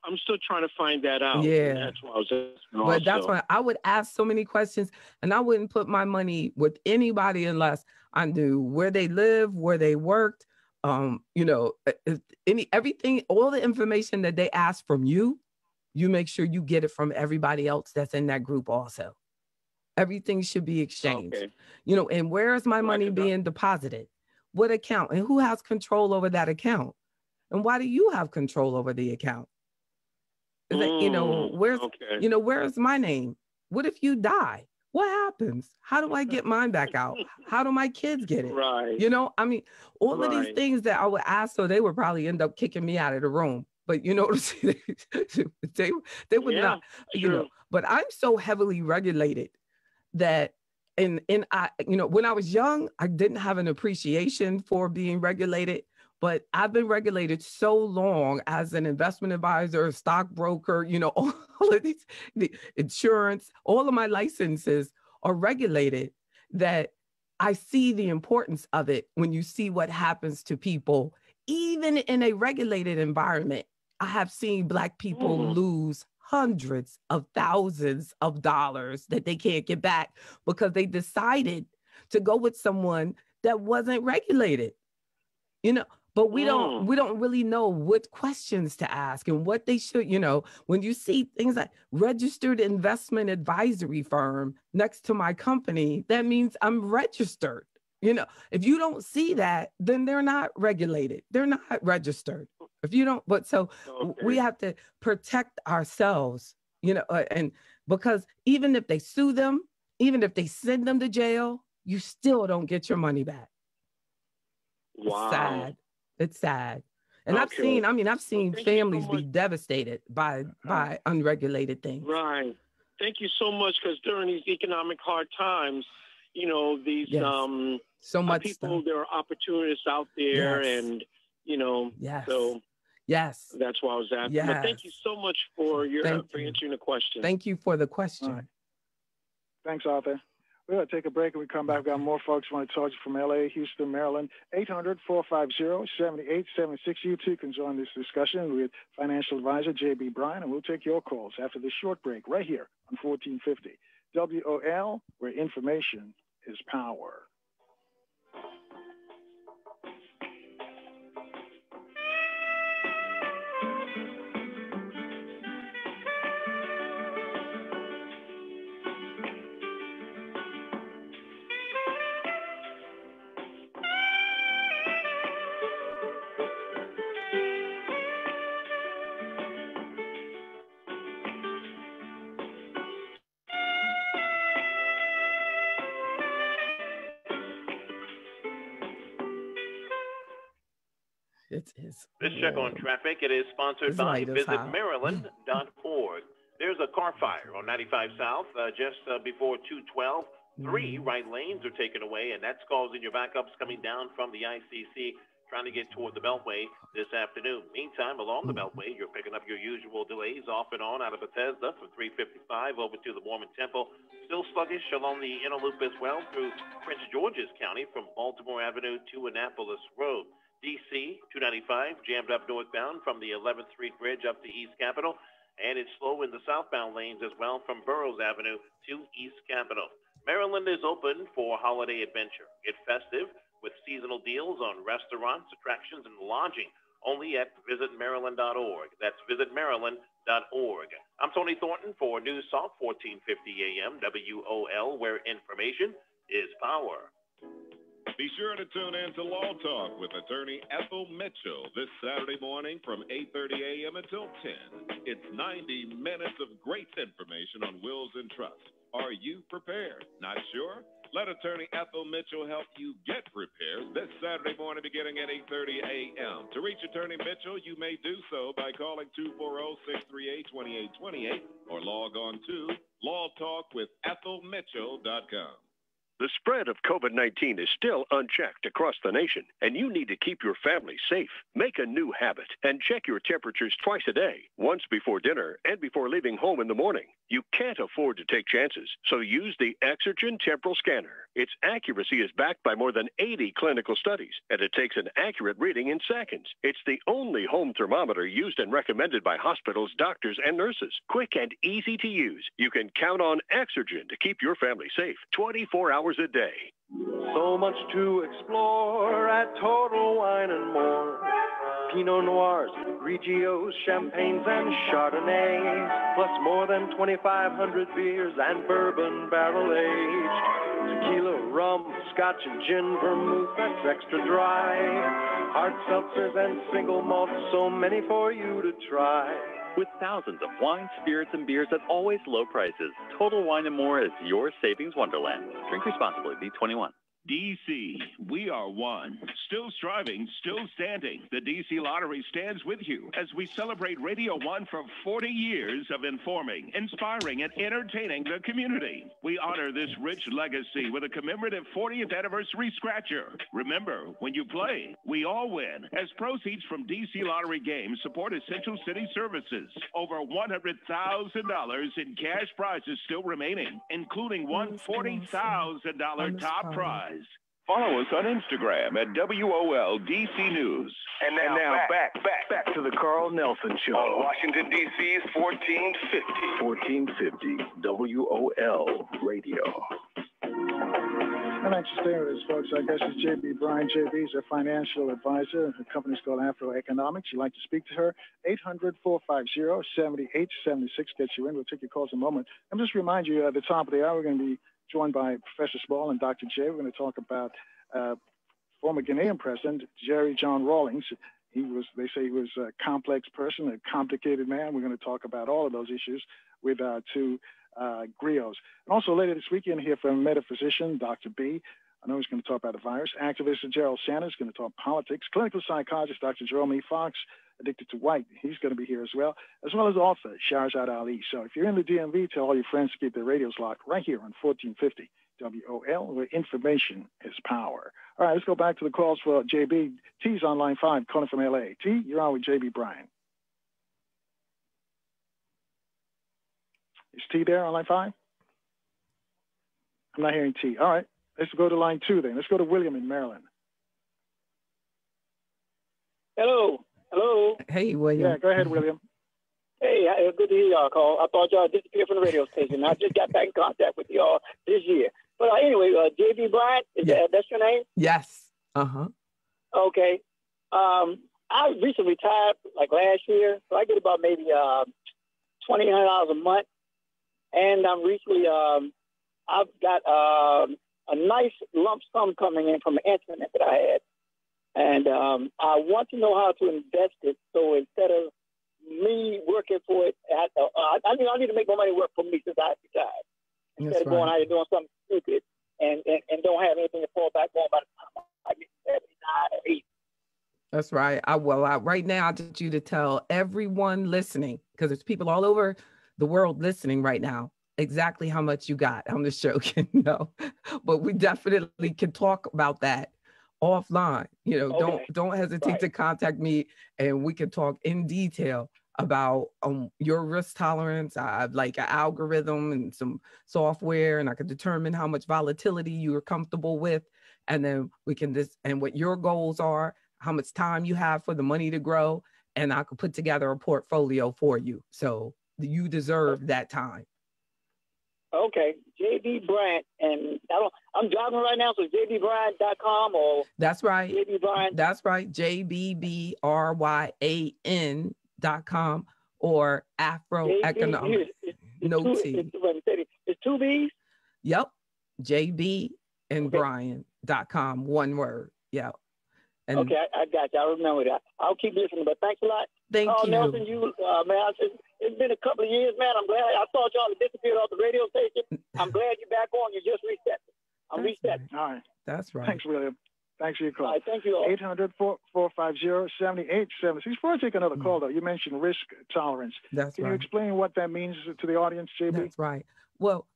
I'm still trying to find that out. Yeah. That's why I was asking. But that's why I would ask so many questions, and I wouldn't put my money with anybody unless I knew where they live, where they worked, everything, all the information that they ask from you, you make sure you get it from everybody else that's in that group also. Everything should be exchanged. And where is my money being deposited? What account? And who has control over that account? And why do you have control over the account? Where is my name? What if you die? What happens? How do I get mine back out? How do my kids get it? Right. All of these things that I would ask, so they would probably end up kicking me out of the room. But they would not, but I'm so heavily regulated that when I was young, I didn't have an appreciation for being regulated. But I've been regulated so long as an investment advisor, a stockbroker, all of these, the insurance, all of my licenses are regulated, that I see the importance of it when you see what happens to people even in a regulated environment, I have seen Black people lose hundreds of thousands of dollars that they can't get back because they decided to go with someone that wasn't regulated, you know. But we don't really know what questions to ask and what they should, you know. When you see things like registered investment advisory firm next to my company, that means I'm registered. You know, if you don't see that, then they're not regulated. They're not registered. If you don't, but so we have to protect ourselves, you know, and because even if they sue them, even if they send them to jail, you still don't get your money back. Wow. It's sad. It's sad. And I've seen families be devastated by unregulated things. Right. Thank you so much, because during these economic hard times, you know, these so much people, there are opportunists out there, and you know, so that's why I was asking. But thank you so much for answering the question. Thank you for the question. Right. Thanks, Arthur. We're going to take a break, and we come back. We've got more folks want to talk to you from L.A., Houston, Maryland. 800-450-7876. You too can join this discussion with financial advisor J.B. Bryan, and we'll take your calls after this short break right here on 1450 WOL, where information is power. This check on traffic, it is sponsored by visitmaryland.org. There's a car fire on 95 South just before 212. 3 right lanes are taken away, and that's causing your backups coming down from the ICC trying to get toward the Beltway this afternoon. Meantime, along the Beltway, you're picking up your usual delays off and on out of Bethesda from 355 over to the Mormon Temple. Still sluggish along the inner loop as well through Prince George's County from Baltimore Avenue to Annapolis Road. DC 295 jammed up northbound from the 11th Street Bridge up to East Capitol, and it's slow in the southbound lanes as well from Burroughs Avenue to East Capitol. Maryland is open for holiday adventure. Get festive with seasonal deals on restaurants, attractions, and lodging only at visitmaryland.org. That's visitmaryland.org. I'm Tony Thornton for News Talk 1450 AM WOL, where information is power. Be sure to tune in to Law Talk with attorney Ethel Mitchell this Saturday morning from 8:30 a.m. until 10. It's 90 minutes of great information on wills and trusts. Are you prepared? Not sure? Let attorney Ethel Mitchell help you get prepared this Saturday morning beginning at 8:30 a.m. To reach attorney Mitchell, you may do so by calling 240-638-2828 or log on to lawtalkwithethelmitchell.com. The spread of COVID-19 is still unchecked across the nation, and you need to keep your family safe. Make a new habit and check your temperatures twice a day, once before dinner and before leaving home in the morning. You can't afford to take chances, so use the Exergen Temporal Scanner. Its accuracy is backed by more than 80 clinical studies, and it takes an accurate reading in seconds. It's the only home thermometer used and recommended by hospitals, doctors, and nurses. Quick and easy to use. You can count on Exergen to keep your family safe 24 hours a day. So much to explore at Total Wine and More. Pinot Noirs, Grigios, Champagnes, and Chardonnays, plus more than 2,500 beers and bourbon barrel-aged. Tequila, rum, scotch, and gin, vermouth that's extra dry. Hard seltzers and single malts, so many for you to try. With thousands of wine, spirits, and beers at always low prices, Total Wine & More is your savings wonderland. Drink responsibly. Be 21. DC, we are one. Still striving, still standing. The DC Lottery stands with you as we celebrate Radio 1 for 40 years of informing, inspiring, and entertaining the community. We honor this rich legacy with a commemorative 40th anniversary scratcher. Remember, when you play, we all win. As proceeds from DC Lottery games support essential city services. Over $100,000 in cash prizes still remaining, including one $40,000 top prize. Follow us on Instagram at WOLDC News. And now back to the Carl Nelson Show on Washington, D.C.'s 1450 WOL Radio. And thanks for staying with us, folks. Our guest is J.B. Bryan. J.B. is a financial advisor. The company's called AfroEconomics. You'd like to speak to her? 800-450-7876 gets you in. We'll take your calls in a moment. And just remind you, at the top of the hour, we're going to be joined by Professor Small and Dr. J. We're going to talk about former Ghanaian president, Jerry John Rawlings. They say he was a complex person, a complicated man. We're going to talk about all of those issues with our two griots. And also later this week, you're going to hear from a metaphysician, Dr. B. I know he's going to talk about the virus. Activist Gerald Sanders is going to talk politics. Clinical psychologist, Dr. Jerome E. Fox, addicted to white. He's going to be here as well as author Shahrazad Ali. So if you're in the DMV, tell all your friends to keep their radios locked right here on 1450 WOL, where information is power. All right, let's go back to the calls for JB. T's on line 5, calling from LA. T, you're on with JB Bryan. Is T there on line 5? I'm not hearing T. All right, let's go to line 2 then. Let's go to William in Maryland. Hello. Hey, William. Yeah, go ahead, William. Hey, good to hear y'all call. I thought y'all disappeared from the radio station. I just got back in contact with y'all this year. But anyway, J.B. Bryan, that's your name? Yes. Uh-huh. Okay. I recently retired like last year, so I get about maybe $2,800 a month. And I'm recently, I've got a nice lump sum coming in from an instrument that I had. And I want to know how to invest it. So instead of me working for it, I need to make my money work for me since I retired. Instead of going out and doing something stupid and don't have anything to fall back on by the time I get 79 or 80. That's right. Right now, I want you to tell everyone listening, because there's people all over the world listening right now, exactly how much you got on the show. But we definitely can talk about that offline. Don't hesitate to contact me, and we can talk in detail about your risk tolerance. I have like an algorithm and some software, and I can determine how much volatility you are comfortable with, and then we can and what your goals are, how much time you have for the money to grow, and I can put together a portfolio for you. So you deserve that time. Okay, JB Bryant, and I'm driving right now, so jbbryant.com or that's right. JB Bryant. That's right, jbbryan.com or AfroEconomics. No T. It's 2 B's. Yep, JB and Bryan.com, one word. Yeah. And okay, I got you. I remember that. I'll keep listening, but thanks a lot. Thank you. Nelson, man, it's been a couple of years, man. I'm glad. I thought y'all had disappeared off the radio station. I'm glad you're back on. You just reset. I'm resetting. All right. That's right. Thanks, William. Thanks for your call. All right, thank you all. 800-450-7876. Before I take another call, though, you mentioned risk tolerance. Can you explain what that means to the audience, JB? That's right. Well,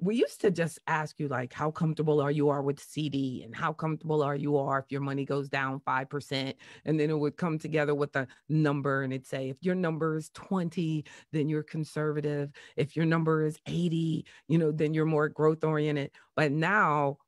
we used to just ask you, like, how comfortable are you with CD, and how comfortable are you if your money goes down 5%, and then it would come together with a number, and it'd say, if your number is 20, then you're conservative. If your number is 80, then you're more growth oriented. But now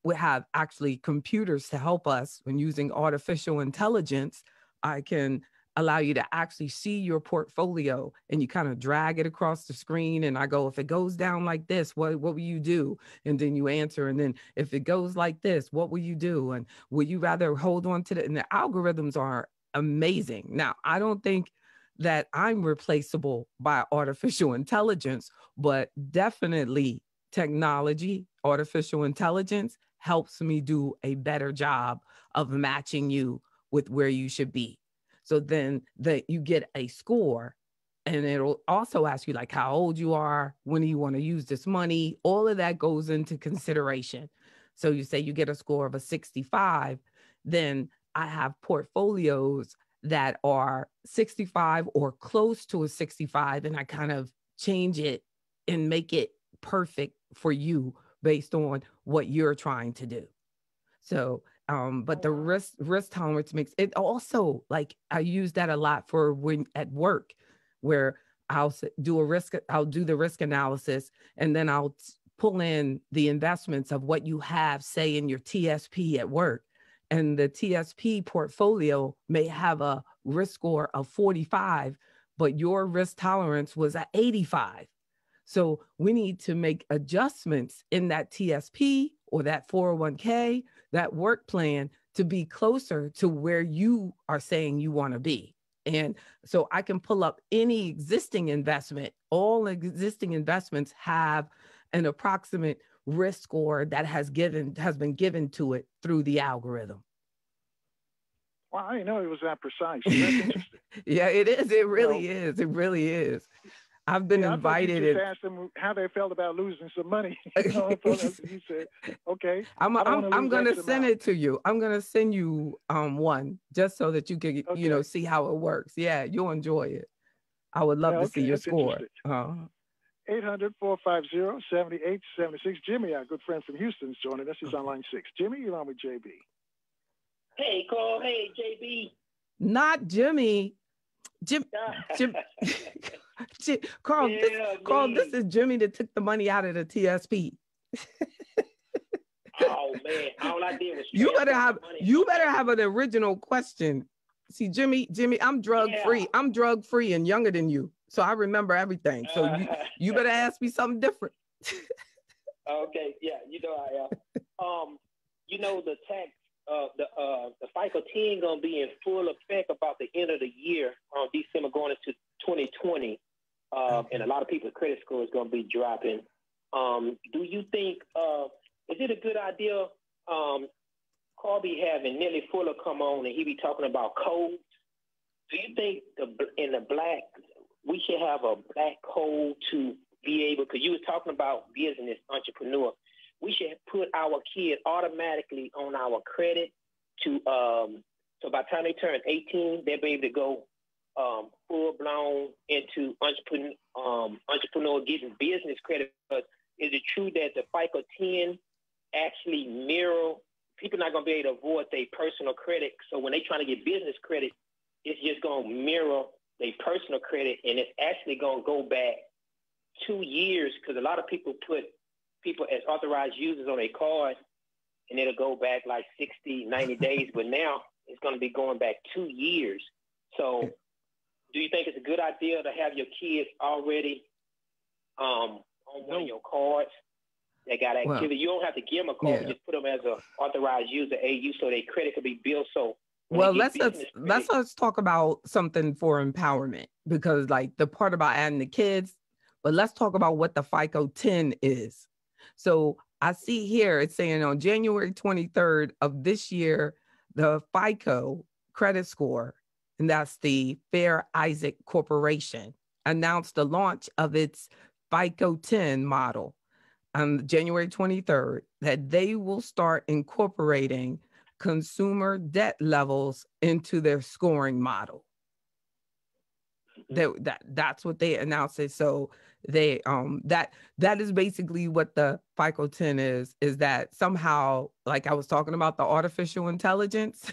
we have actually computers to help us when using artificial intelligence. I can allow you to actually see your portfolio, and you kind of drag it across the screen. And I go, if it goes down like this, what will you do? And then you answer. And then if it goes like this, what will you do? And will you rather hold on to and the algorithms are amazing. Now, I don't think that I'm replaceable by artificial intelligence, but definitely technology, artificial intelligence helps me do a better job of matching you with where you should be. So then you get a score, and it'll also ask you like how old you are, when do you want to use this money? All of that goes into consideration. So you say you get a score of a 65, then I have portfolios that are 65 or close to a 65, and I kind of change it and make it perfect for you based on what you're trying to do. So but the risk tolerance makes it also, like, I use that a lot for when at work, where I'll do the risk analysis, and then I'll pull in the investments of what you have, say, in your TSP at work. And the TSP portfolio may have a risk score of 45, but your risk tolerance was at 85. So we need to make adjustments in that TSP or that 401k, that work plan, to be closer to where you are saying you want to be. And so I can pull up any existing investment. All existing investments have an approximate risk score that has been given to it through the algorithm. Well, I didn't know it was that precise. That's interesting. Yeah, it is. It really is. It really is. I've been invited. I just asked them how they felt about losing some money. You know, you said, okay. I'm going to send it to you. I'm going to send you one just so that you can, see how it works. Yeah, you'll enjoy it. I would love to see your score. 800-450-7876. Jimmy, our good friend from Houston, is joining us. He's on line 6. Jimmy, you're on with JB. Hey, Carl. Hey, JB. Not Jimmy. Carl, Carl, this is Jimmy that took the money out of the TSP. Oh man, all I did was you better have an original question. See, Jimmy, I'm drug free. I'm drug free and younger than you, so I remember everything. So you better ask me something different. Okay, yeah, I am. The tax. The FICA 10 gonna be in full effect about the end of the year on December going into 2020, and a lot of people's credit score is gonna be dropping. Do you think is it a good idea? Carl be having Nelly Fuller come on and he be talking about codes. Do you think we should have a black code to be able? Because you were talking about business entrepreneur. We should put our kids automatically on our credit to so by the time they turn 18, they'll be able to go full blown into entrepreneur getting business credit. But is it true that the FICA 10 actually mirror? People not gonna be able to avoid their personal credit. So when they trying to get business credit, it's just gonna mirror their personal credit, and it's actually gonna go back 2 years because a lot of people put people as authorized users on a card and it'll go back like 60, 90 days. But now it's going to be going back 2 years. So do you think it's a good idea to have your kids already on one of your cards that got activity? You don't have to give them a card. Just put them as an authorized user, AU, so their credit could be built. So let's talk about something for empowerment, because like the part about adding the kids, but let's talk about what the FICO 10 is. So I see here it's saying on January 23rd of this year, the FICO credit score, and that's the Fair Isaac Corporation, announced the launch of its FICO 10 model on January 23rd, that they will start incorporating consumer debt levels into their scoring model. That's what they announced it. So they that is basically what the FICO 10 is that somehow, like I was talking about the artificial intelligence,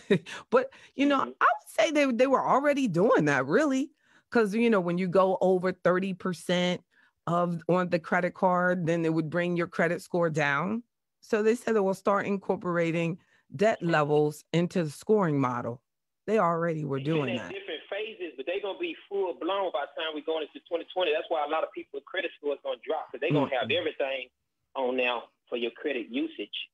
but I would say they were already doing that, really, because when you go over 30% on the credit card, then it would bring your credit score down. So they said they will start incorporating debt levels into the scoring model. They already were doing that. Different phases, but they're going to be full blown by the time we're going into 2020. That's why a lot of people's credit score is going to drop, because they're going to have everything on now for your credit usage.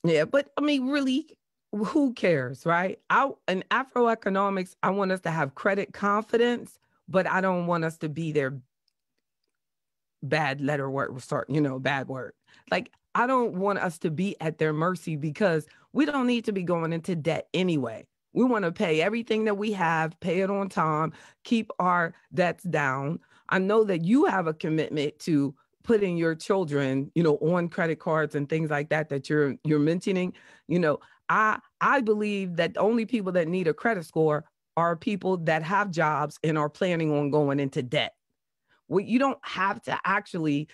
Yeah, but I mean, really, who cares, right? In AfroEconomics, I want us to have credit confidence, but I don't want us to be their bad letter word, bad word. Like, I don't want us to be at their mercy, because we don't need to be going into debt anyway. We want to pay everything that we have, pay it on time, keep our debts down. I know that you have a commitment to putting your children, on credit cards and things like that you're mentioning. I believe that the only people that need a credit score are people that have jobs and are planning on going into debt. Well, you don't have to actually,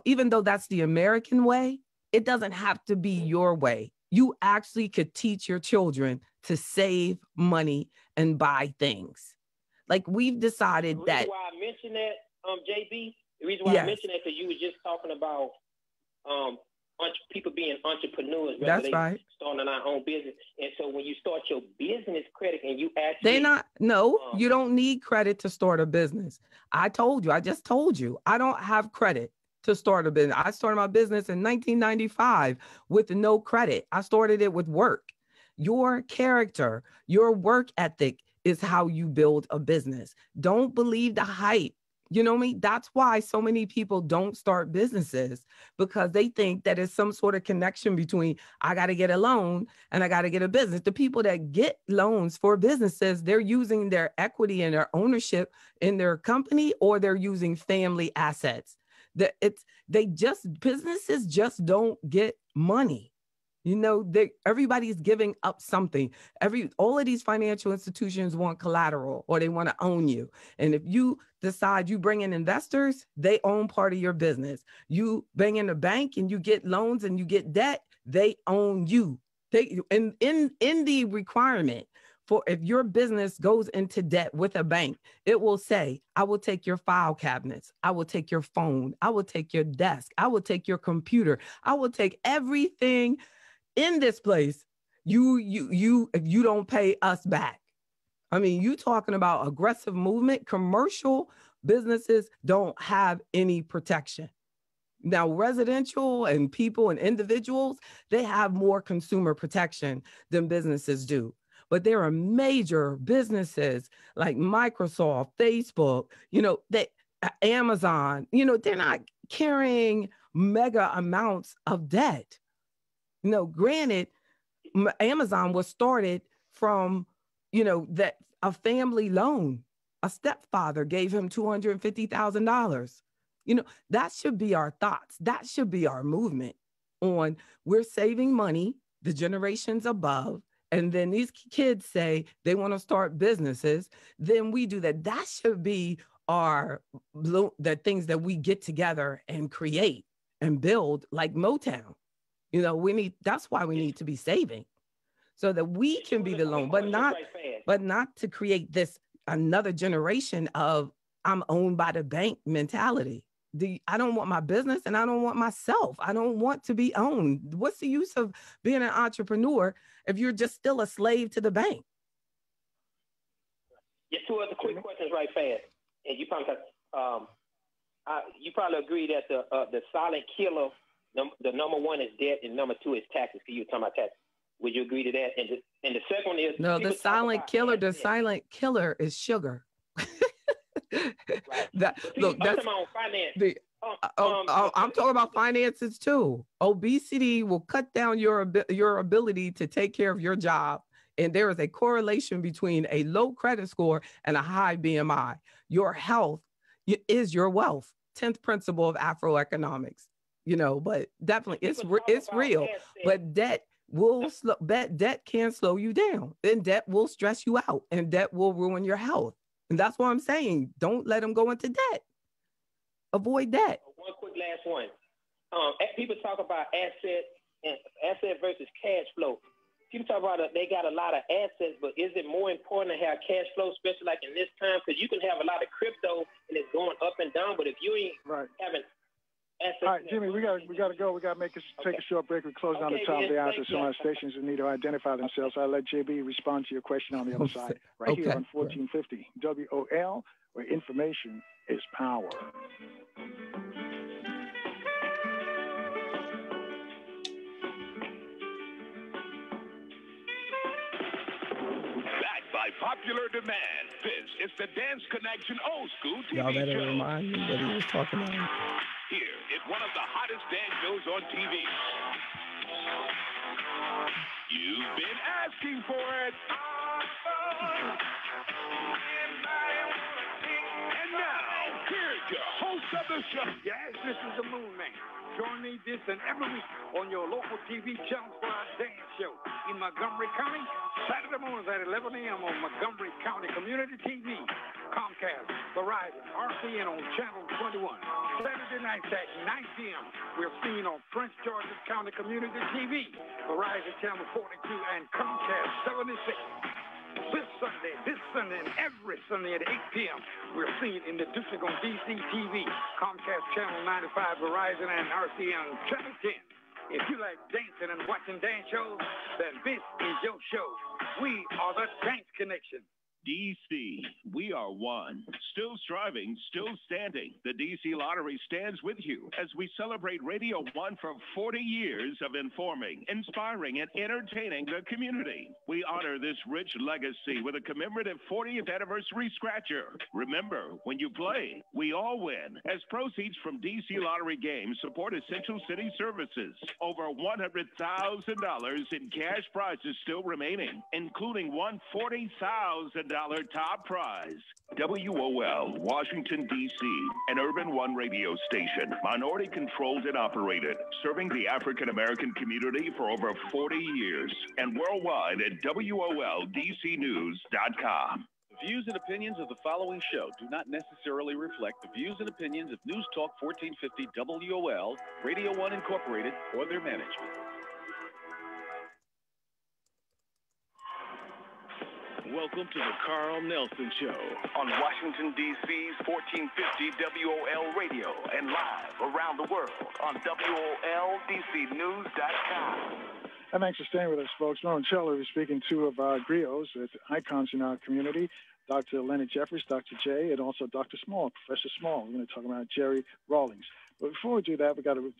even though that's the American way, it doesn't have to be your way. You actually could teach your children to save money and buy things. Like, we've decided that. The reason why I mentioned that, JB, the reason why I mentioned that, because you were just talking about people being entrepreneurs. That's right. Starting our own business. And so when you start your business credit and you actually... you don't need credit to start a business. I just told you, I don't have credit to start a business. I started my business in 1995 with no credit. I started it with work. Your character, your work ethic is how you build a business. Don't believe the hype. You know what I mean? That's why so many people don't start businesses, because they think that it's some sort of connection between I got to get a loan and I got to get a business. The people that get loans for businesses, they're using their equity and their ownership in their company, or they're using family assets. Businesses just don't get money. You know, everybody's giving up something. All of these financial institutions want collateral, or they want to own you. And if you decide you bring in investors, they own part of your business. You bring in a bank and you get loans and you get debt, they own you. In the requirement for if your business goes into debt with a bank, it will say, I will take your file cabinets. I will take your phone. I will take your desk. I will take your computer. I will take everything in this place, if you don't pay us back. I mean, you talking about aggressive movement. Commercial businesses don't have any protection. Now, residential and people and individuals, they have more consumer protection than businesses do. But there are major businesses like Microsoft, Facebook, Amazon, they're not carrying mega amounts of debt. Granted, Amazon was started from, that a family loan. A stepfather gave him $250,000. That should be our thoughts. That should be our movement on we're saving money, the generations above, and then these kids say they want to start businesses. Then we do that. That should be the things that we get together and create and build, like Motown. That's why we need to be saving, so that we can be the loan, but not to create this another generation of I'm owned by the bank mentality. I don't want my business and I don't want myself. I don't want to be owned. What's the use of being an entrepreneur if you're just still a slave to the bank? Just two other quick questions right fast. And you probably agree that the silent killer, the number one is debt and number two is taxes. Because you were talking about taxes. Would you agree to that? And the second one is... No, the silent killer is sugar. I'm talking about finances too. Obesity will cut down your ability to take care of your job. And there is a correlation between a low credit score and a high BMI. Your health is your wealth. 10th principle of AfroEconomics. But definitely it's real. But debt can slow you down. And debt will stress you out. And debt will ruin your health. And that's what I'm saying. Don't let them go into debt. Avoid debt. One quick last one. People talk about asset versus cash flow. People talk about they got a lot of assets, but is it more important to have cash flow, especially like in this time? Because you can have a lot of crypto and it's going up and down, but if you ain't having assets... All right, Jimmy, we got to go. We got to take a short break. We're closing on the top of the hour, so some of our stations need to identify themselves. I'll let JB respond to your question on the other side, here on 1450 WOL, where information is power. By popular demand, this is the Dance Connection Old School TV Y'all better show. remind me what he was talking about. Here is one of the hottest dance shows on TV. You've been asking for it. And now, here's your host of the show. Yes, this is the Moon Man. Join me this and every week on your local TV channel for our dance show in Montgomery County, Saturday mornings at 11 a.m. on Montgomery County Community TV, Comcast, Verizon, RCN on Channel 21. Saturday nights at 9 p.m. we're seen on Prince George's County Community TV, Verizon Channel 42, and Comcast 76. This Sunday and every Sunday at 8 p.m. We're seeing in the district on DCTV, Comcast Channel 95, Verizon, and RCN Channel 10. If you like dancing and watching dance shows, then this is your show. We are the Dance Connection. DC, we are one. Still striving, still standing. The DC Lottery stands with you as we celebrate Radio 1 for 40 years of informing, inspiring, and entertaining the community. We honor this rich legacy with a commemorative 40th anniversary scratcher. Remember, when you play, we all win. As proceeds from DC Lottery games support essential city services. Over $100,000 in cash prizes still remaining, including one $40,000 top prize. WOL, Washington, D.C., an Urban One radio station, minority controlled and operated, serving the African American community for over 40 years, and worldwide at WOLDCnews.com. The views and opinions of the following show do not necessarily reflect the views and opinions of News Talk 1450 WOL, Radio 1 Incorporated, or their management. Welcome to the Carl Nelson Show on Washington, D.C.'s 1450 WOL Radio and live around the world on WOLDCnews.com. And thanks for staying with us, folks. Lauren Scheller is speaking to of our griots, icons in our community, Dr. Leonard Jeffries, Dr. J, and also Dr. Small, Professor Small. We're going to talk about Jerry Rawlings. But before we do that, we got to,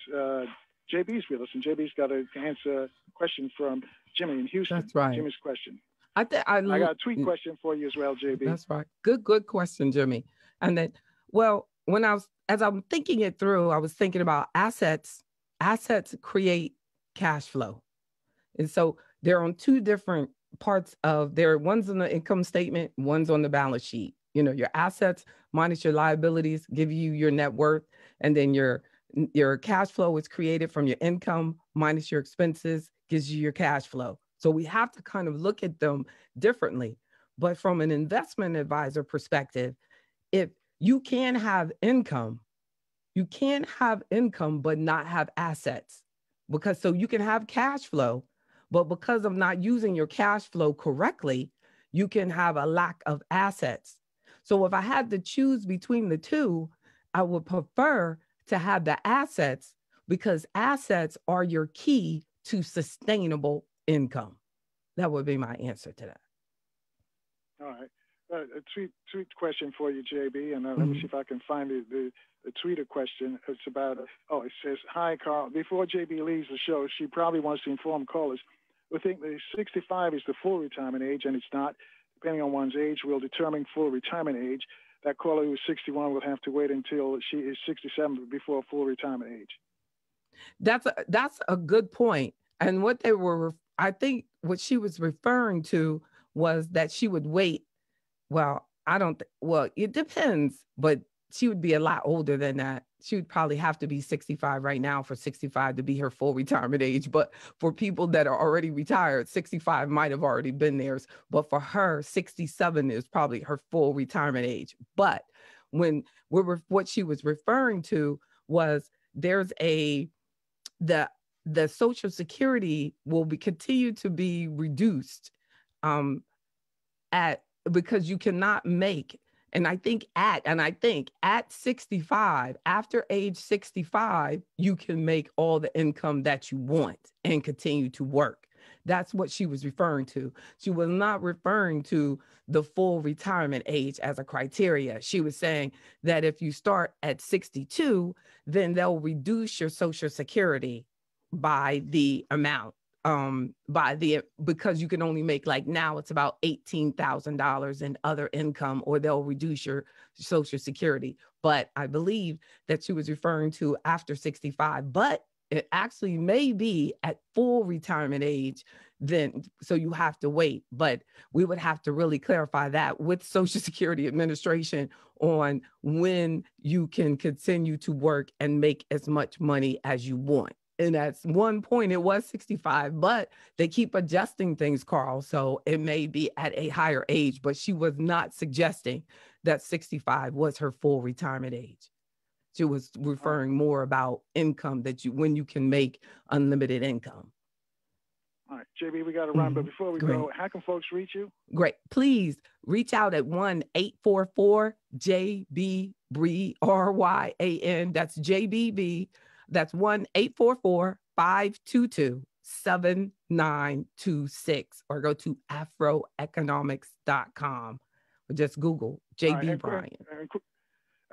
JB's with us, and JB's got to answer a question from Jimmy in Houston. That's right. Jimmy's question. I got a tweet question for you as well, JB. That's right. Good question, Jimmy. And then, well, as I'm thinking it through, I was thinking about assets. Assets create cash flow. And so they're on two different parts of one's on the income statement, one's on the balance sheet. You know, your assets minus your liabilities give you your net worth. And then your cash flow is created from your income minus your expenses, gives you your cash flow. So we have to kind of look at them differently. But from an investment advisor perspective, if you can have income, but not have assets. So you can have cash flow, but because of not using your cash flow correctly, you can have a lack of assets. So if I had to choose between the two, I would prefer to have the assets because assets are your key to sustainable income. That would be my answer to that. All right. A tweet question for you, JB, and let me see if I can find the tweeter question. It's about, it says, hi, Carl. Before JB leaves the show, she probably wants to inform callers who think that 65 is the full retirement age, and it's not. Depending on one's age will determine full retirement age. That caller who is 61 will have to wait until she is 67 before full retirement age. That's a good point. And I think what she was referring to was that she would wait. Well, it depends, but she would be a lot older than that. She would probably have to be 65 right now for 65 to be her full retirement age. But for people that are already retired, 65 might have already been theirs. But for her, 67 is probably her full retirement age. But what she was referring to was the Social Security will continue to be reduced because you cannot make. And I think at 65, after age 65, you can make all the income that you want and continue to work. That's what she was referring to. She was not referring to the full retirement age as a criteria. She was saying that if you start at 62, then they'll reduce your Social Security by the amount. Because you can only make, like now it's about $18,000 in other income, or they'll reduce your Social Security. But I believe that she was referring to after 65, but it actually may be at full retirement age then. So you have to wait, but we would have to really clarify that with Social Security Administration on when you can continue to work and make as much money as you want. And at one point it was 65, but they keep adjusting things, Carl. So it may be at a higher age, but she was not suggesting that 65 was her full retirement age. She was referring more about income when you can make unlimited income. All right, JB, we got to run, but before we go, how can folks reach you? Great. Please reach out at 1-844-JB-BRYAN. That's JBB. That's 1-844-522-7926, or go to AfroEconomics.com, or just Google JB Bryan.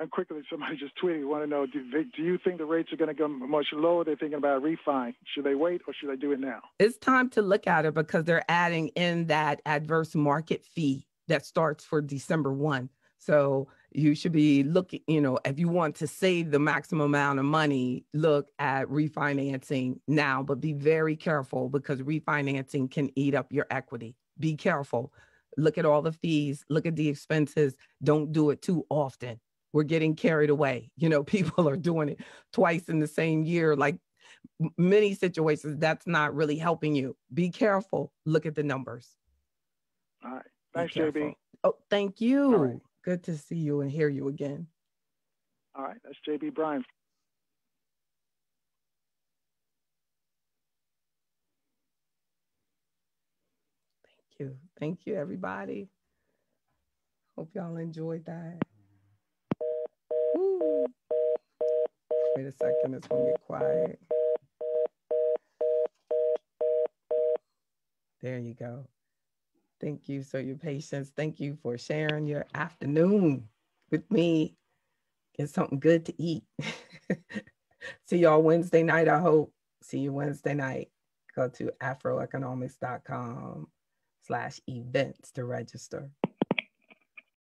And quickly, somebody just tweeted, want to know, do you think the rates are going to go much lower? They're thinking about refi. Should they wait or should they do it now? It's time to look at it because they're adding in that adverse market fee that starts for December 1. So you should be looking, if you want to save the maximum amount of money, look at refinancing now, but be very careful because refinancing can eat up your equity. Be careful. Look at all the fees. Look at the expenses. Don't do it too often. We're getting carried away. People are doing it twice in the same year, like many situations. That's not really helping you. Be careful. Look at the numbers. All right. Thanks, JB. Oh, thank you. Right. Good to see you and hear you again. All right. That's JB Bryan. Thank you. Thank you, everybody. Hope y'all enjoyed that. Woo. Wait a second, it's gonna get quiet. There you go. Thank you for your patience. Thank you for sharing your afternoon with me. Get something good to eat. See y'all Wednesday night, I hope. See you Wednesday night. Go to afroeconomics.com/events to register.